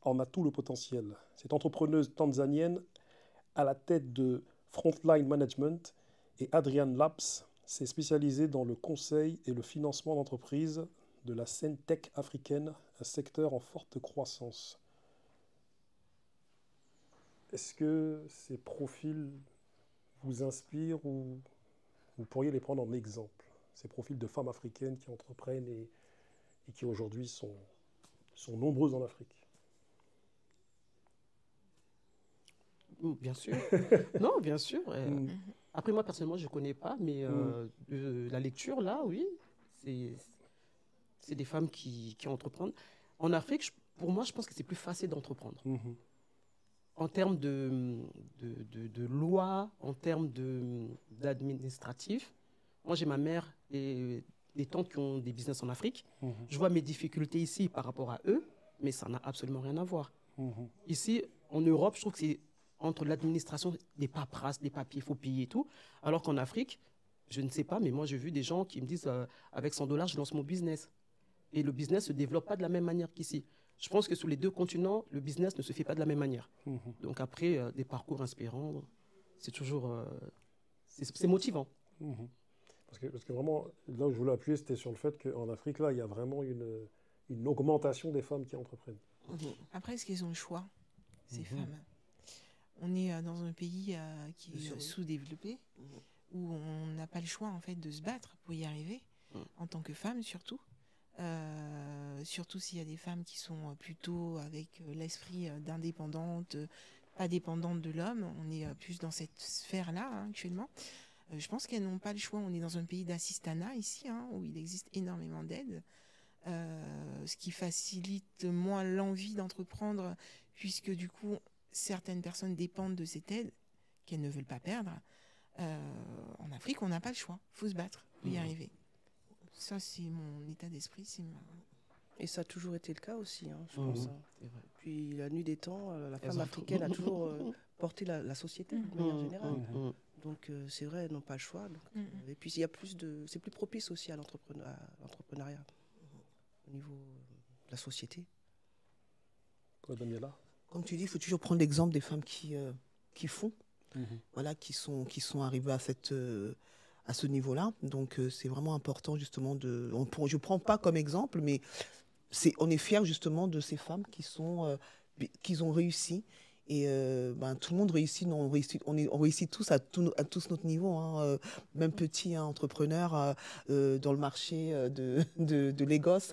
En a tout le potentiel. Cette entrepreneuse tanzanienne à la tête de Frontline Management et Adrian Laps s'est spécialisé dans le conseil et le financement d'entreprises de la scène tech africaine, un secteur en forte croissance. Est-ce que ces profils vous inspirent ou vous pourriez les prendre en exemple? Ces profils de femmes africaines qui entreprennent et qui aujourd'hui sont nombreuses en Afrique. Bien sûr. Non, bien sûr. Après, moi, personnellement, je ne connais pas, mais de la lecture, là, oui, c'est des femmes qui entreprennent. En Afrique, pour moi, je pense que c'est plus facile d'entreprendre. En termes de loi, en termes d'administratif, moi, j'ai ma mère et des tantes qui ont des business en Afrique. Je vois mes difficultés ici par rapport à eux, mais ça n'a absolument rien à voir. Ici, en Europe, je trouve que c'est entre l'administration, des paperasses, des papiers, il faut payer et tout. Alors qu'en Afrique, je ne sais pas, mais moi, j'ai vu des gens qui me disent avec 100 $, je lance mon business. Et le business ne se développe pas de la même manière qu'ici. Je pense que sur les deux continents, le business ne se fait pas de la même manière. Donc après, des parcours inspirants, c'est toujours... c'est motivant. Parce que vraiment, là où je voulais appuyer, c'était sur le fait qu'en Afrique, là, il y a vraiment une augmentation des femmes qui entreprennent. Après, est-ce qu'elles ont le choix, ces femmes? On est dans un pays qui est sous-développé, où on n'a pas le choix en fait de se battre pour y arriver, en tant que femme surtout. Surtout s'il y a des femmes qui sont plutôt avec l'esprit d'indépendante, pas dépendante de l'homme. On est plus dans cette sphère-là actuellement. Je pense qu'elles n'ont pas le choix. On est dans un pays d'assistanat ici, où il existe énormément d'aides. Ce qui facilite moins l'envie d'entreprendre, puisque du coup, certaines personnes dépendent de cette aide qu'elles ne veulent pas perdre. En Afrique, on n'a pas le choix. Il faut se battre pour y arriver. Ça, c'est mon état d'esprit. Et ça a toujours été le cas aussi, je pense. Puis la nuit des temps, la femme africaine a toujours porté la société de manière générale. Donc c'est vrai, elles n'ont pas le choix. Donc, et puis il y a c'est plus propice aussi à l'entrepreneuriat au niveau de la société. Toi, Daniela? Comme tu dis, il faut toujours prendre l'exemple des femmes qui font, voilà, qui sont arrivées à ce niveau-là. Donc c'est vraiment important justement je ne prends pas comme exemple, mais on est fiers justement de ces femmes qui ont réussi. Et tout le monde réussit, on réussit tous à tous notre niveau, même petit entrepreneur dans le marché de Lagos,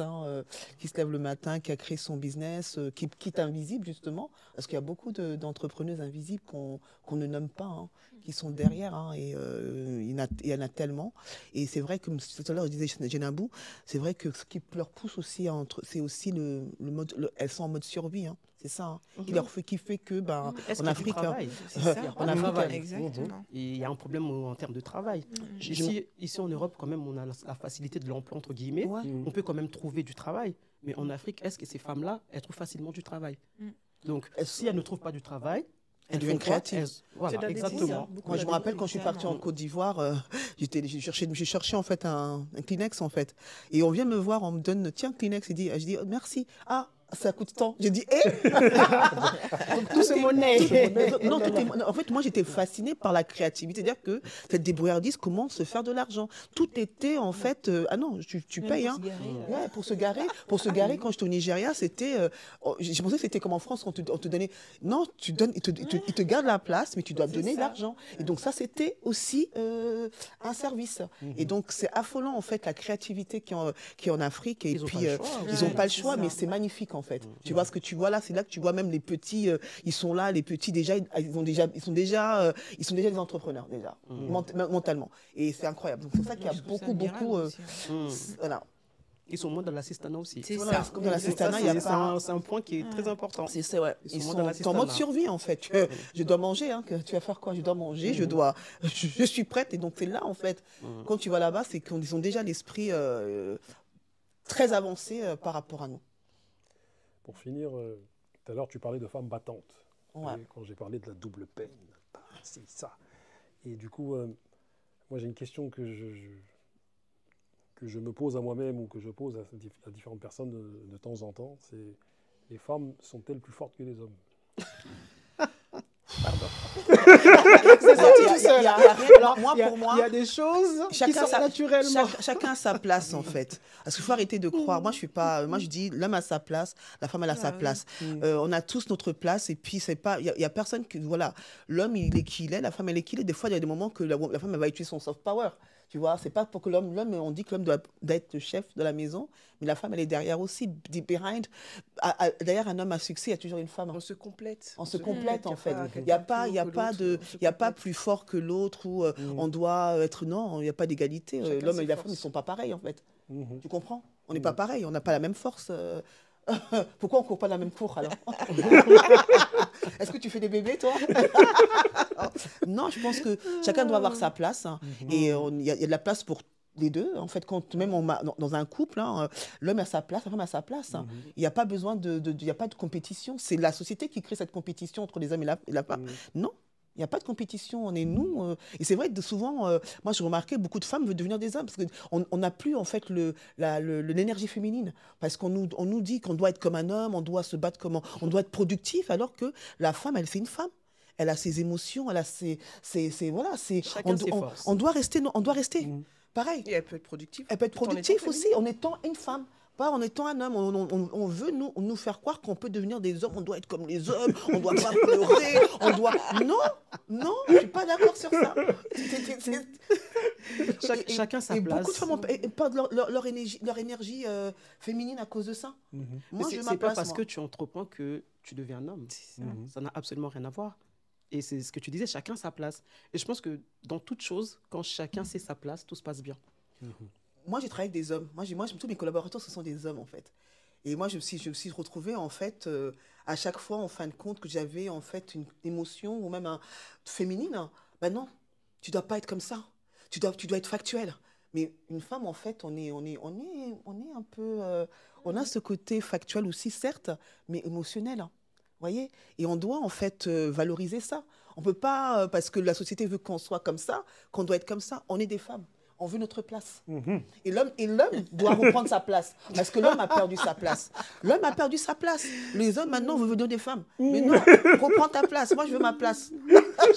qui se lève le matin, qui a créé son business, qui est invisible justement, parce qu'il y a beaucoup d'entrepreneuses invisibles qu'on ne nomme pas, qui sont derrière, et il y en a tellement. Et c'est vrai, comme tout à l'heure je disais Jenabou, c'est vrai que ce qui leur pousse aussi, c'est aussi le mode, elles sont en mode survie, c'est ça, qui fait que en Afrique, exactement. Il y a un problème en termes de travail. Ici en Europe, quand même, on a la facilité de l'emploi entre guillemets. On peut quand même trouver du travail. Mais en Afrique, est-ce que ces femmes-là, elles trouvent facilement du travail? Donc, si elles ne trouvent pas du travail, elles deviennent créatives. Voilà, exactement. Moi, je me rappelle quand je suis partie en Côte d'Ivoire, j'ai cherché en fait un Kleenex en fait, et on vient me voir, on me donne tiens Kleenex, je dis merci. Ah, ça coûte tant. J'ai dit, tout se monnaie. En fait, moi, j'étais fascinée par la créativité. C'est-à-dire que cette débrouillardise, comment se faire de l'argent. Tout était, en fait, ah non, tu payes, pour se garer. Pour se garer, quand j'étais au Nigeria, c'était, je pensais que c'était comme en France, on te donnait, non, tu donnes, ils te gardent la place, mais tu dois donner de l'argent. Et donc, ça, c'était aussi un service. Et donc, c'est affolant, en fait, la créativité qui est en Afrique. Et puis, ils n'ont pas le choix, mais c'est magnifique, en fait. Tu vois ce que tu vois là, c'est là que tu vois même les petits, ils sont là, les petits déjà, ils sont déjà des entrepreneurs déjà, mentalement. Et c'est incroyable. Donc c'est ça qu'il y a beaucoup, voilà. Ils sont moins dans l'assistanat aussi. C'est ça. Comme dans l'assistanat, il y a pas. C'est un point qui est très important. C'est ça, ouais. Ils sont en mode survie en fait. Je dois manger, tu vas faire quoi? Je dois manger, je suis prête. Et donc c'est là en fait. Quand tu vas là-bas, c'est qu'ils ont déjà l'esprit très avancé par rapport à nous. Pour finir, tout à l'heure, tu parlais de femmes battantes. Ouais. Quand j'ai parlé de la double peine, c'est ça. Et du coup, moi, j'ai une question que je me pose à moi-même ou que je pose à différentes personnes de temps en temps. C'est les femmes sont-elles plus fortes que les hommes? Pardon. C'est sorti tout seul. Alors, moi, pour moi, il y a des choses qui sont naturellement. Chacun a sa place, en fait. Parce qu'il faut arrêter de croire. Moi, je suis pas. Moi, je dis, l'homme a sa place, la femme elle a sa place. On a tous notre place. Et puis, c'est pas. Il y a personne qui. Voilà. L'homme, il est qui il est. La femme, elle est qui elle est. Des fois, il y a des moments que la femme, elle va utiliser son soft power. Tu vois, c'est pas pour que l'homme, on dit que l'homme doit être le chef de la maison, mais la femme, elle est derrière aussi, behind. Derrière un homme à succès, il y a toujours une femme. On se complète. On se complète, en fait. Il n'y a pas plus fort que l'autre où on doit être. Non, il n'y a pas d'égalité. L'homme et la femme, ils ne sont pas pareils, en fait. Tu comprends? On n'est pas pareil, on n'a pas la même force. Pourquoi on ne court pas dans la même cour, alors? Est-ce que tu fais des bébés, toi? Non, je pense que chacun doit avoir sa place. Hein, et il y a de la place pour les deux. En fait, quand même dans un couple, hein, l'homme a sa place, la femme a sa place. Hein. Il n'y a pas besoin il n'y a pas de compétition. C'est la société qui crée cette compétition entre les hommes et la femme. Non. Il n'y a pas de compétition, on est nous. Et c'est vrai que souvent, moi j'ai remarqué, beaucoup de femmes veulent devenir des hommes, parce qu'on n'a plus en fait l'énergie féminine. Parce qu'on nous dit qu'on doit être comme un homme, on doit se battre on doit être productif, alors que la femme, c'est une femme. Elle a ses émotions, elle a voilà, chacun ses forces. On doit rester, pareil. Et elle peut être productive. Elle peut être productive aussi, en étant une femme. Pas en étant un homme, on veut nous faire croire qu'on peut devenir des hommes, on doit être comme les hommes, on doit pas pleurer, on doit... Non, je suis pas d'accord sur ça. Chacun sa place. Beaucoup de femmes perdent leur énergie féminine à cause de ça. Moi, je c'est pas parce que tu entreprends que tu deviens un homme. Ça n'a absolument rien à voir. Et c'est ce que tu disais, chacun sa place. Et je pense que dans toute chose, quand chacun sait sa place, tout se passe bien. Moi, j'ai travaillé avec des hommes. Moi, tous mes collaborateurs, ce sont des hommes, en fait. Et moi, je me suis retrouvée, en fait, à chaque fois, en fin de compte, que j'avais, en fait, une émotion, ou même féminine. Ben non, tu dois pas être comme ça. Tu dois être factuel. Mais une femme, en fait, on est un peu... on a ce côté factuel aussi, certes, mais émotionnel. Voyez, et on doit en fait valoriser ça. On ne peut pas, parce que la société veut qu'on soit comme ça, qu'on doit être comme ça. On est des femmes. On veut notre place. Et l'homme doit reprendre sa place. Parce que l'homme a perdu sa place. L'homme a perdu sa place. Les hommes, maintenant, veulent devenir des femmes. Mais non, reprends ta place. Moi, je veux ma place.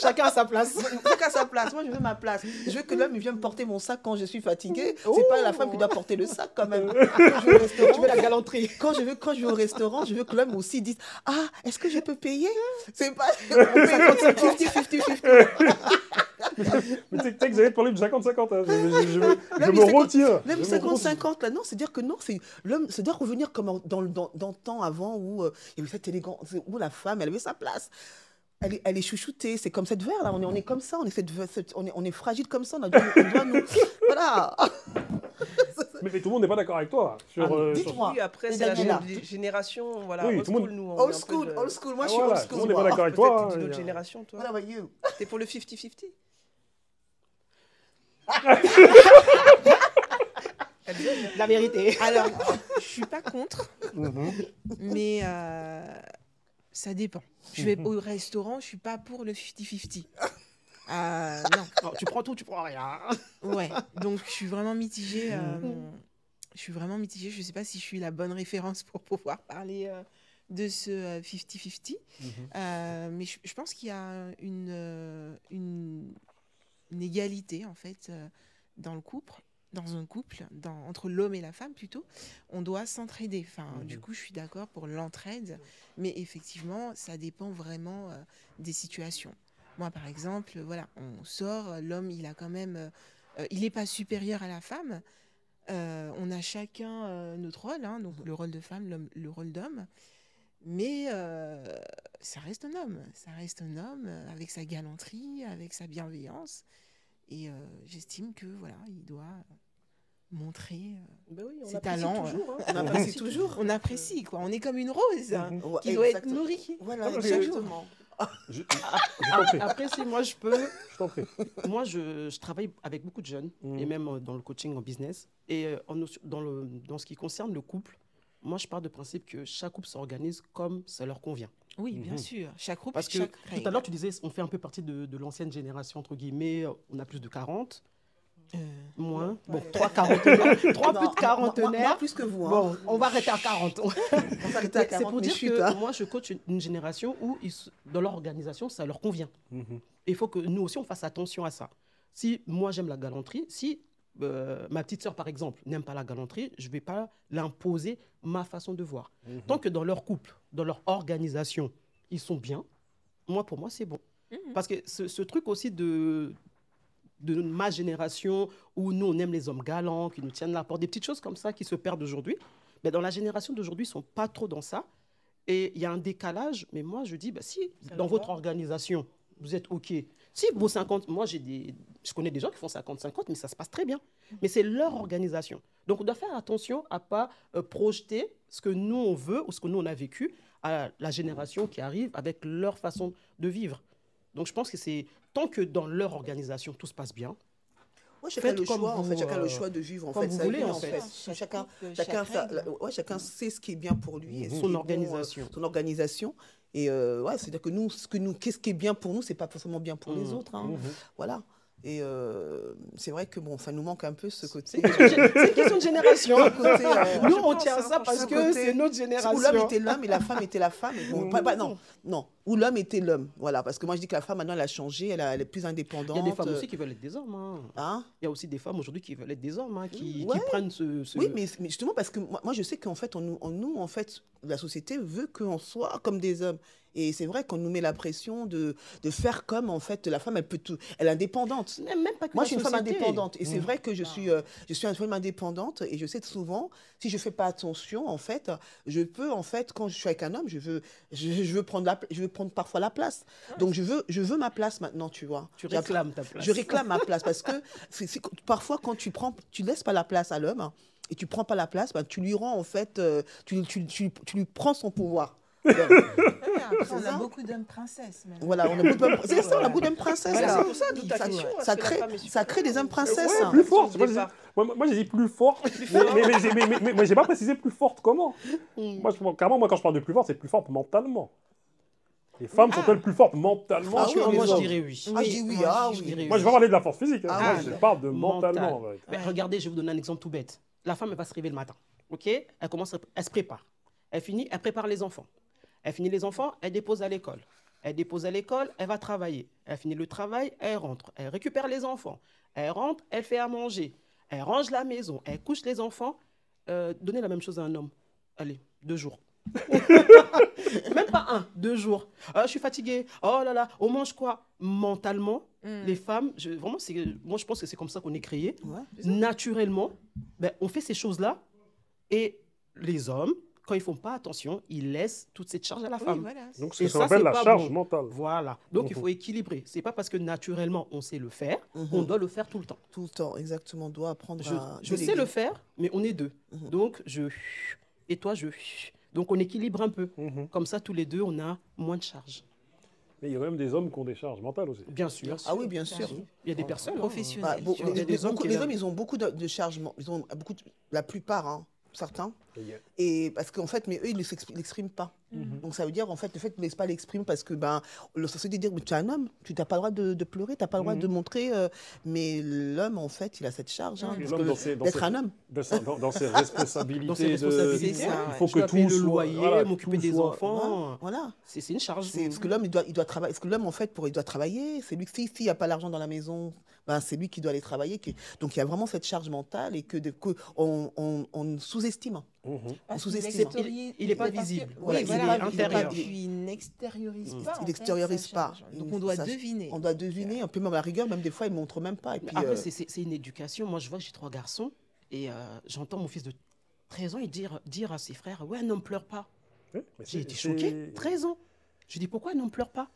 Chacun a sa place. Chacun a sa place. Moi, je veux ma place. Je veux que l'homme vienne me porter mon sac quand je suis fatiguée. C'est pas la femme qui doit porter le sac, quand même. Tu veux la galanterie. Quand je vais au restaurant, je veux que l'homme aussi dise « Ah, est-ce que je peux payer ?» C'est pas... On paye 50-50. Mais tu sais que vous avez parlé de 50-50. Hein. Je me retire. Même 50-50, là, non, c'est-à-dire que non, l'homme, c'est doit revenir comme dans le temps avant où il y avait cette élégance, où la femme, elle avait sa place. Elle est chouchoutée, c'est comme cette verre, là, on est comme ça, on est fragile comme ça, on doit nous... Voilà. Mais tout le monde n'est pas d'accord avec toi. Dites-moi. Oui, après, c'est la génération, voilà, oui, old school, nous. Old school, moi je suis old school. Tout le monde n'est pas d'accord avec toi. Peut-être d'une autre génération, toi. What about you? T'es pour le 50-50? La vérité. Alors, je suis pas contre, mais ça dépend. Je vais au restaurant, je suis pas pour le 50-50. Non, tu prends tout, tu prends rien. Ouais, donc je suis vraiment mitigée. Je sais pas si je suis la bonne référence pour pouvoir parler de ce 50-50. Mais je pense qu'il y a une égalité, en fait, dans un couple, entre l'homme et la femme plutôt. On doit s'entraider. Du coup, je suis d'accord pour l'entraide, mais effectivement, ça dépend vraiment des situations. Moi, par exemple, voilà, on sort, l'homme, il a quand même... il n'est pas supérieur à la femme. On a chacun notre rôle, hein, donc le rôle de femme, le rôle d'homme. Mais ça reste un homme. Ça reste un homme avec sa galanterie, avec sa bienveillance. Et j'estime que voilà, il doit montrer ses talents. On apprécie toujours. On apprécie, quoi. On est comme une rose qui doit être nourrie. Voilà, exactement. Après, si moi je peux, moi je travaille avec beaucoup de jeunes et même dans le coaching en business. Et dans ce qui concerne le couple, moi je pars du principe que chaque couple s'organise comme ça leur convient. Oui, bien sûr. Chaque couple, parce que tout à l'heure tu disais, on fait un peu partie de l'ancienne génération, entre guillemets, on a plus de 40. Moins. Bon, 3 quarantenaires. 3 Non, plus de quarantenaires. moi, plus que vous. Hein. Bon, on va arrêter à 40. On s'arrête à C'est 40, pour mais dire chut, que hein. moi, je coach une génération où, dans leur organisation, ça leur convient. Il faut que nous aussi, on fasse attention à ça. Si moi, j'aime la galanterie, si ma petite sœur, par exemple, n'aime pas la galanterie, je ne vais pas l'imposer ma façon de voir. Tant que dans leur couple, dans leur organisation, ils sont bien, pour moi, c'est bon. Parce que ce truc aussi de ma génération, où nous, on aime les hommes galants, qui nous tiennent la porte, des petites choses comme ça qui se perdent aujourd'hui, mais dans la génération d'aujourd'hui, ils ne sont pas trop dans ça. Et il y a un décalage, mais moi, je dis, si dans votre organisation, vous êtes OK. Si vos 50, moi, je connais des gens qui font 50-50, mais ça se passe très bien. Mais c'est leur organisation. Donc, on doit faire attention à ne pas projeter ce que nous, on veut ou ce que nous, on a vécu à la génération qui arrive avec leur façon de vivre. Donc, je pense que c'est tant que dans leur organisation, tout se passe bien. Ouais, chacun Faites le comme choix, en fait, vous, chacun le choix de vivre en comme fait vous sa voulez, vie, en en fait. fait. Chacun sait ce qui est bien pour lui, et ce qui est Son bon, organisation. son organisation. Et c'est-à-dire que qu'est-ce qui est bien pour nous, c'est pas forcément bien pour les autres. Hein. Voilà. Et c'est vrai que ça nous manque un peu ce côté. C'est une question de génération. côté, Nous, on tient ça parce que c'est notre génération. Où l'homme était l'homme et la femme était la femme. Bon, non. Où l'homme était l'homme. Voilà, parce que moi, je dis que la femme, maintenant, elle a changé, elle est plus indépendante. Il y a des femmes aussi qui veulent être des hommes. Hein. Il y a aussi des femmes aujourd'hui qui veulent être des hommes, qui prennent ce... Oui, mais justement, parce que moi, je sais qu'en fait, nous, en fait, la société veut qu'on soit comme des hommes. Et c'est vrai qu'on nous met la pression de faire comme, en fait, la femme, elle peut tout. Elle est indépendante. Même pas que moi, la je suis une femme société. indépendante. Et c'est vrai que je suis une femme indépendante. Et je sais que souvent, si je ne fais pas attention, en fait, je peux, en fait, quand je suis avec un homme, je veux prendre parfois la place. Donc, je veux ma place maintenant, tu vois. Tu réclames ta place. Je réclame ma place parce que parfois, quand tu laisses pas la place à l'homme et tu prends pas la place, tu lui rends, en fait, tu lui prends son pouvoir. Après, on a beaucoup d'hommes princesses. Même. Voilà, on a beaucoup d'hommes princesses. C'est ça, on a beaucoup d'hommes princesses. Voilà, c'est pour ça, d'où ta question. Ça crée des hommes princesses. Ouais, plus fortes. Moi, j'ai dit plus forte. Mais j'ai pas précisé plus forte comment. Carrément, moi, quand je parle de plus forte, c'est plus forte mentalement. Les femmes sont-elles plus fortes mentalement que les moi, je hommes? dirais oui. Ah, je dis oui, oui. Moi, je vais parler de la force physique. Moi, je parle de mentalement. Regardez, je vais vous donner un exemple tout bête. La femme, elle va se réveiller le matin. OK? Elle se prépare. Elle prépare les enfants. Elle finit les enfants, elle dépose à l'école. Elle dépose à l'école, elle va travailler. Elle finit le travail, elle rentre. Elle récupère les enfants. Elle rentre, elle fait à manger. Elle range la maison, elle couche les enfants. Donnez la même chose à un homme. Allez, 2 jours. Même pas 2 jours. Je suis fatiguée. Oh là là, on mange quoi? Mentalement, les femmes, moi je pense que c'est comme ça qu'on est créé. Naturellement, on fait ces choses-là. Et les hommes, quand ils ne font pas attention, ils laissent toute cette charge à la femme. Voilà. Donc, c'est ce qu'on appelle la charge mentale. Voilà. Donc, il faut équilibrer. Ce n'est pas parce que naturellement, on sait le faire qu'on doit le faire tout le temps. Tout le temps, exactement. On doit apprendre à... Je sais le faire, mais on est 2. Donc, et toi, Donc, on équilibre un peu. Comme ça, tous les 2, on a moins de charge. Mais il y a même des hommes qui ont des charges mentales aussi. Bien sûr. Ah oui, bien sûr. Il y a des personnes professionnelles. Les hommes, ils ont beaucoup de charges. Ils ont la plupart, certains. Et parce qu'en fait, mais eux, ils ne l'expriment pas. Donc ça veut dire, en fait, le fait qu'ils ne laissent pas l'exprimer parce que la société dit, mais tu es un homme, tu n'as pas le droit de pleurer, tu n'as pas le droit de montrer. Mais l'homme, en fait, il a cette charge d'être un homme. Dans ses responsabilités. Dans ses responsabilités. Il faut que tout le loyer, m'occuper des enfants. Voilà. C'est une charge. Parce que l'homme, il doit travailler. Parce que l'homme, en fait, il doit travailler. C'est lui, s'il n'y a pas l'argent dans la maison, c'est lui qui doit aller travailler. Donc il y a vraiment cette charge mentale et qu'on sous-estime. On sous-estime. Il n'est pas visible. Oui, voilà, intérieur. Puis il n'extériorise pas. Il n'extériorise pas. Donc on doit deviner. On doit deviner. Un peu même à la rigueur, même des fois, il ne montre même pas. Et puis, après, c'est une éducation. Moi, je vois que j'ai 3 garçons et j'entends mon fils de 13 ans dire à ses frères, ouais, un homme ne pleure pas. J'ai été choquée. 13 ans. Je dis, pourquoi un homme ne pleure pas?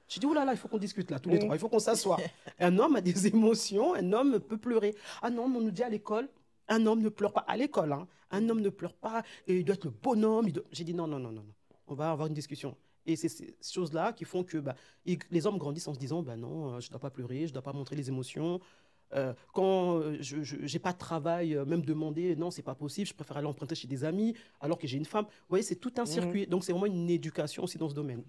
Je dis, oulala, il faut qu'on discute là, tous les 3. Il faut qu'on s'assoie. Un homme a des émotions, un homme peut pleurer. Ah non, on nous dit à l'école, un homme ne pleure pas. À l'école, un homme ne pleure pas, et il doit être le bonhomme. J'ai dit, non. On va avoir une discussion. Et c'est ces choses-là qui font que les hommes grandissent en se disant, non, je ne dois pas pleurer, je ne dois pas montrer les émotions. Quand je n'ai pas de travail, même demander, non, ce n'est pas possible, je préfère aller emprunter chez des amis, alors que j'ai une femme. Vous voyez, c'est tout un circuit. Donc, c'est vraiment une éducation aussi dans ce domaine.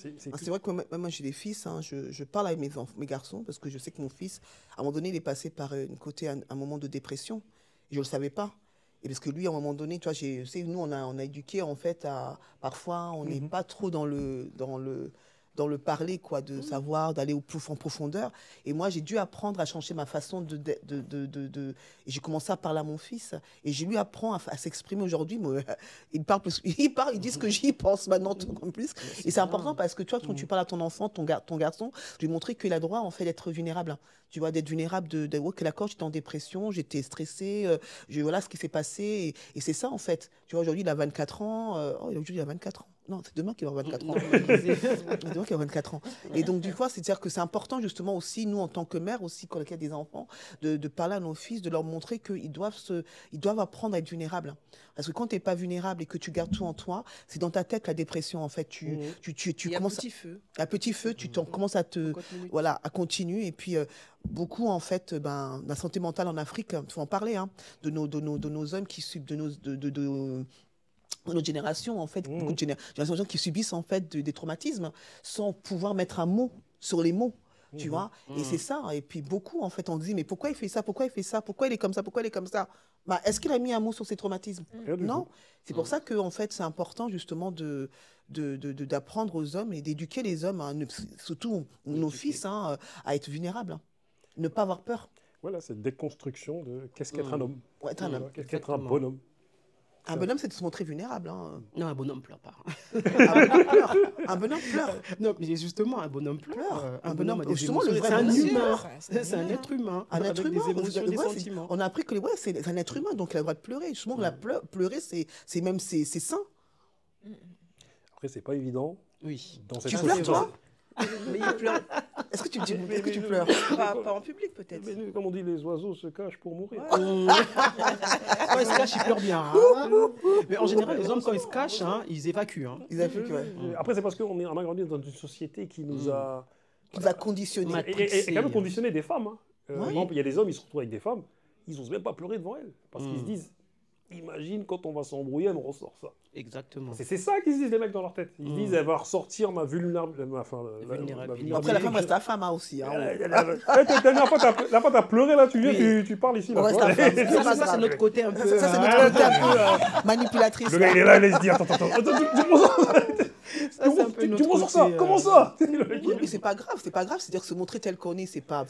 C'est vrai que moi j'ai des fils, hein, je parle avec mes garçons parce que je sais que mon fils, à un moment donné, il est passé par un moment de dépression. Et je ne le savais pas. Et parce que lui, à un moment donné, tu vois, nous, on a éduqué, en fait, parfois, on n'est pas trop dans le parler, quoi, de savoir, d'aller en profondeur. Et moi, j'ai dû apprendre à changer ma façon et j'ai commencé à parler à mon fils. Et je lui apprends à s'exprimer aujourd'hui. Il dit ce que j'y pense maintenant, tout en plus. Et c'est important parce que, tu vois, quand tu parles à ton enfant, ton garçon, lui montrer qu'il a le droit, en fait, d'être vulnérable. Tu vois, d'être vulnérable, ok, d'accord, j'étais en dépression, j'étais stressée, voilà ce qui s'est passé. Et c'est ça, en fait. Tu vois, aujourd'hui, il a 24 ans. Aujourd'hui, il a 24 ans. Non, c'est demain qu'il va avoir 24 ans. C'est demain qu'il va avoir 24 ans. Et donc, du coup, c'est-à-dire que c'est important, justement, aussi, nous, en tant que mère, aussi, quand il y a des enfants, de parler à nos fils, de leur montrer qu'ils doivent apprendre à être vulnérables. Parce que quand tu n'es pas vulnérable et que tu gardes tout en toi, c'est dans ta tête la dépression, en fait. Tu commences un petit feu. Un petit feu, tu commences à à continuer. Et puis, beaucoup, en fait, la santé mentale en Afrique, il faut en parler, hein, de nos hommes qui subissent, de notre génération, en fait, beaucoup de générations qui subissent, en fait, des traumatismes sans pouvoir mettre un mot sur les mots. Tu vois, et c'est ça. Et puis beaucoup, en fait, on dit, mais pourquoi il fait ça? Pourquoi il fait ça? Pourquoi il est comme ça? Pourquoi il est comme ça? Est-ce qu'il a mis un mot sur ses traumatismes? Non. C'est pour ça que, en fait, c'est important, justement, d'apprendre aux hommes et d'éduquer les hommes, hein, surtout nos fils, hein, à être vulnérables. Hein. Ne pas avoir peur. Voilà, cette déconstruction de qu'est-ce qu'être un homme. Ouais, être un homme. Qu'est-ce qu'être un bonhomme. Un bonhomme, c'est de se montrer vulnérable. Hein. Non, un bonhomme pleure pas. Un bonhomme pleure. Un bonhomme pleure. Non, mais justement, un bonhomme pleure. Un bonhomme, justement, c'est un humain. C'est un être humain. Un être humain. Des émotions, des sentiments. On a appris que c'est un être humain, donc il a le droit de pleurer. Justement, pleurer, c'est sain. Après, c'est pas évident. Oui. Dans cette société. Tu pleures, toi? Mais il pleure. Est-ce que tu pleures? Pas en public, peut-être. Mais comme on dit, les oiseaux se cachent pour mourir. Quand ils se cachent, ils pleurent bien. Hein. Mais en général, les hommes, quand ils se cachent, hein, ils évacuent. Hein. Ils évacuent, ouais. Après, c'est parce qu'on a grandi dans une société qui nous a... Qui nous a conditionnés. Et quand même conditionné des femmes. Hein. Par exemple, il y a des hommes, ils se retrouvent avec des femmes, ils n'osent même pas pleurer devant elles. Parce qu'ils se disent, imagine quand on va s'embrouiller, elle me ressort ça. Exactement. C'est ça qu'ils se disent, les mecs, dans leur tête. Ils se disent, elle va ressortir ma vulnérabilité. Après, la femme reste la femme, hein, aussi. Hein. La fois, t'as pleuré, là, tu viens, tu parles ici. Là, ça, c'est notre côté un peu... Ça, c'est notre côté un peu manipulatrice. Le gars, il est là, il se dit, attends, tu me ressors ça. Comment ça? Oui, mais c'est pas grave. C'est-à-dire se montrer tel qu'on est, c'est pas...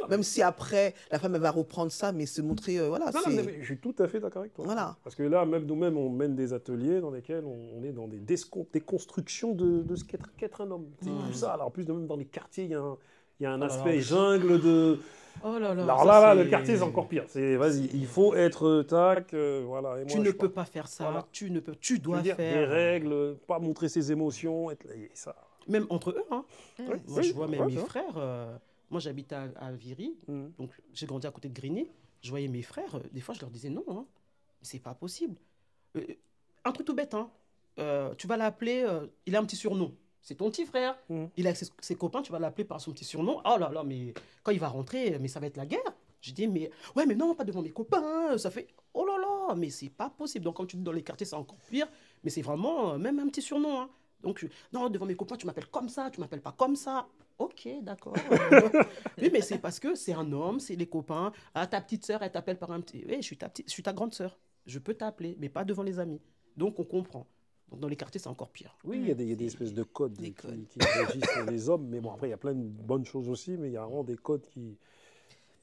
Même si après, la femme, elle va reprendre ça, mais se montrer, voilà. Non, mais je suis tout à fait d'accord avec toi. Voilà. Parce que là, même nous-mêmes, on mène des ateliers dans lesquels on est dans des déconstructions de ce qu'être un homme. C'est tout ça. Alors, en plus, même dans les quartiers, il y a un aspect jungle de... Oh là là. Alors là, le quartier, c'est encore pire. Vas-y, il faut être tac, voilà. Et moi, tu ne peux pas faire ça, voilà. Tu dois faire... Des règles, pas montrer ses émotions, ça... Même entre eux, hein. Moi, je vois même mes vrai. frères... Moi, j'habite à Viry, donc j'ai grandi à côté de Grigny. Je voyais mes frères, des fois, je leur disais non, hein, c'est pas possible. Un truc tout bête, hein. Tu vas l'appeler, il a un petit surnom. C'est ton petit frère. Il a ses copains, tu vas l'appeler par son petit surnom. Oh là là, mais quand il va rentrer, mais ça va être la guerre. Je dis, mais non, pas devant mes copains. Ça fait, oh là là, mais c'est pas possible. Donc, quand tu dis dans les quartiers, c'est encore pire. Mais c'est vraiment même un petit surnom. Hein. Donc, non, devant mes copains, tu m'appelles comme ça, tu m'appelles pas comme ça. Ok, d'accord. Oui, mais c'est parce que c'est un homme, c'est les copains. Ah, ta petite sœur, elle t'appelle par un petit... Oui, je suis ta grande sœur. Je peux t'appeler, mais pas devant les amis. Donc, on comprend. Donc, dans les quartiers, c'est encore pire. Oui, il y a des espèces de codes qui régissent les hommes. Mais bon, après, il y a plein de bonnes choses aussi, mais il y a vraiment des codes qui...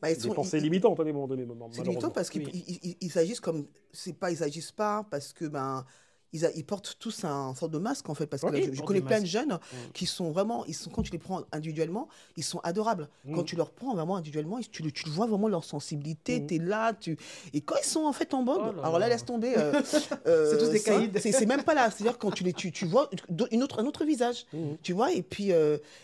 des pensées limitantes à un moment donné. C'est limitant parce qu'ils agissent comme... Ils agissent pas parce que... Ils portent tous un sorte de masque, en fait, parce que je connais plein de jeunes qui sont vraiment, quand tu les prends individuellement, ils sont adorables. Quand tu leur prends vraiment individuellement, tu vois vraiment leur sensibilité, tu es là, et quand ils sont en fait en mode, alors là, laisse tomber. C'est tous des caïds. C'est même pas là, c'est-à-dire quand tu vois un autre visage, tu vois, et puis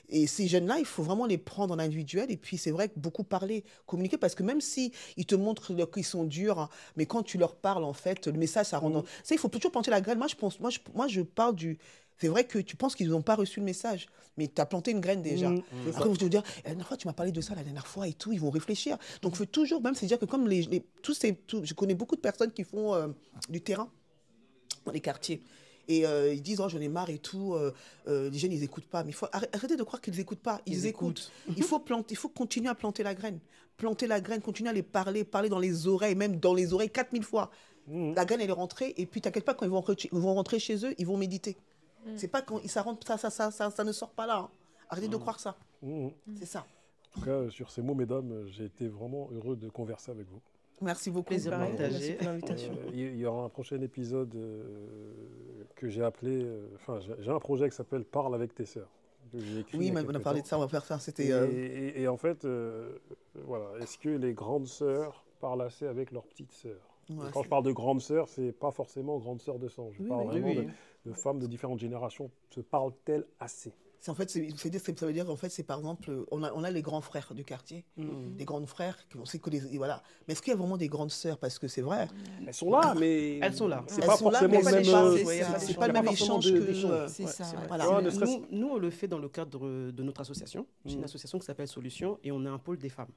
et ces jeunes-là, il faut vraiment les prendre en individuel, et puis c'est vrai que beaucoup parler, communiquer, parce que même si ils te montrent qu'ils sont durs, mais quand tu leur parles, en fait, le message, ça rend... Il faut toujours planter la graine. Moi, je parle du... C'est vrai que tu penses qu'ils n'ont pas reçu le message, mais tu as planté une graine déjà. Après, ils vont te dire, la dernière fois, tu m'as parlé de ça la dernière fois et tout, ils vont réfléchir. Donc, il faut toujours, même, c'est-à-dire que comme je connais beaucoup de personnes qui font du terrain dans les quartiers. Et ils disent, oh, j'en ai marre et tout, les jeunes, ils n'écoutent pas. Mais il faut arrêter de croire qu'ils n'écoutent pas. Ils écoutent. Il faut continuer à planter la graine. Planter la graine, continuer à les parler dans les oreilles, même dans les oreilles 4000 fois. La graine, elle est rentrée, et puis t'inquiète pas, quand ils vont rentrer chez eux, ils vont méditer. C'est pas quand ça rentre, ça ne sort pas là. Hein. Arrêtez de croire ça. C'est ça. En tout cas, sur ces mots, mesdames, j'ai été vraiment heureux de converser avec vous. Merci beaucoup. Plaisir partagé. Merci pour l'invitation. Il y aura un prochain épisode que j'ai appelé... Enfin, j'ai un projet qui s'appelle « Parle avec tes sœurs ». Oui, mais on a parlé de ça, on va faire ça. C'était. Et en fait, voilà, est-ce que les grandes sœurs parlent assez avec leurs petites sœurs? Ouais, quand je parle de grandes sœurs, c'est pas forcément grandes sœurs de sang. Je parle vraiment de femmes de différentes générations. Se parlent-elles assez? En fait, ça veut dire en fait, c'est par exemple, on a les grands frères du quartier, des grandes frères, on sait que voilà. Mais est-ce qu'il y a vraiment des grandes sœurs? Parce que c'est vrai. Elles sont là, mais elles sont là. C'est pas forcément le même. C'est pas le même échange que. C'est ça. Voilà. Nous, on le fait dans le cadre de notre association. J'ai une association qui s'appelle Solutions et on a un pôle des femmes.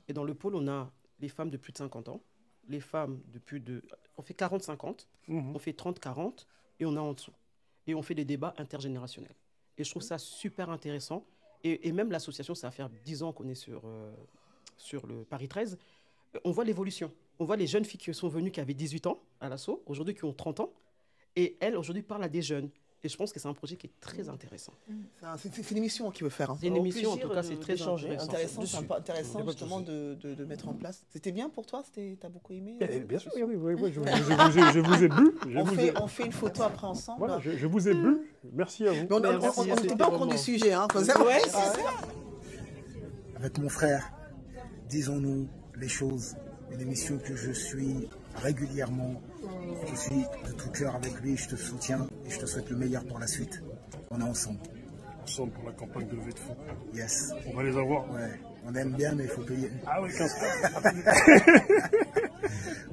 Et dans le pôle, on a les femmes de plus de 50 ans, les femmes de plus de. On fait 40-50, on fait 30-40 et on a en dessous. Et on fait des débats intergénérationnels. Et je trouve ça super intéressant. Et même l'association, ça va faire 10 ans qu'on est sur le Paris 13. On voit l'évolution. On voit les jeunes filles qui sont venues, qui avaient 18 ans à l'assaut, aujourd'hui qui ont 30 ans. Et elles, aujourd'hui, parlent à des jeunes. Et je pense que c'est un projet qui est très intéressant. C'est une émission qu'il veut faire. Hein. C'est une émission, en tout cas, c'est très intéressant. C'est intéressant justement de mettre en place. C'était bien pour toi? T'as beaucoup aimé? Bien sûr, oui, je vous ai bu. On fait une photo après ensemble. Voilà, je vous ai bu. Merci à vous. On n'était pas au compte du sujet. Hein, c'est ça. Avec mon frère, disons-nous les choses. Une émission que je suis régulièrement. Je suis de tout cœur avec lui, je te soutiens et je te souhaite le meilleur pour la suite. On est ensemble. Ensemble pour la campagne de levée de fonds. Yes. On va les avoir. Ouais, on aime bien, mais il faut payer. Ah oui, 15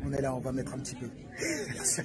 On est là, on va mettre un petit peu. Merci.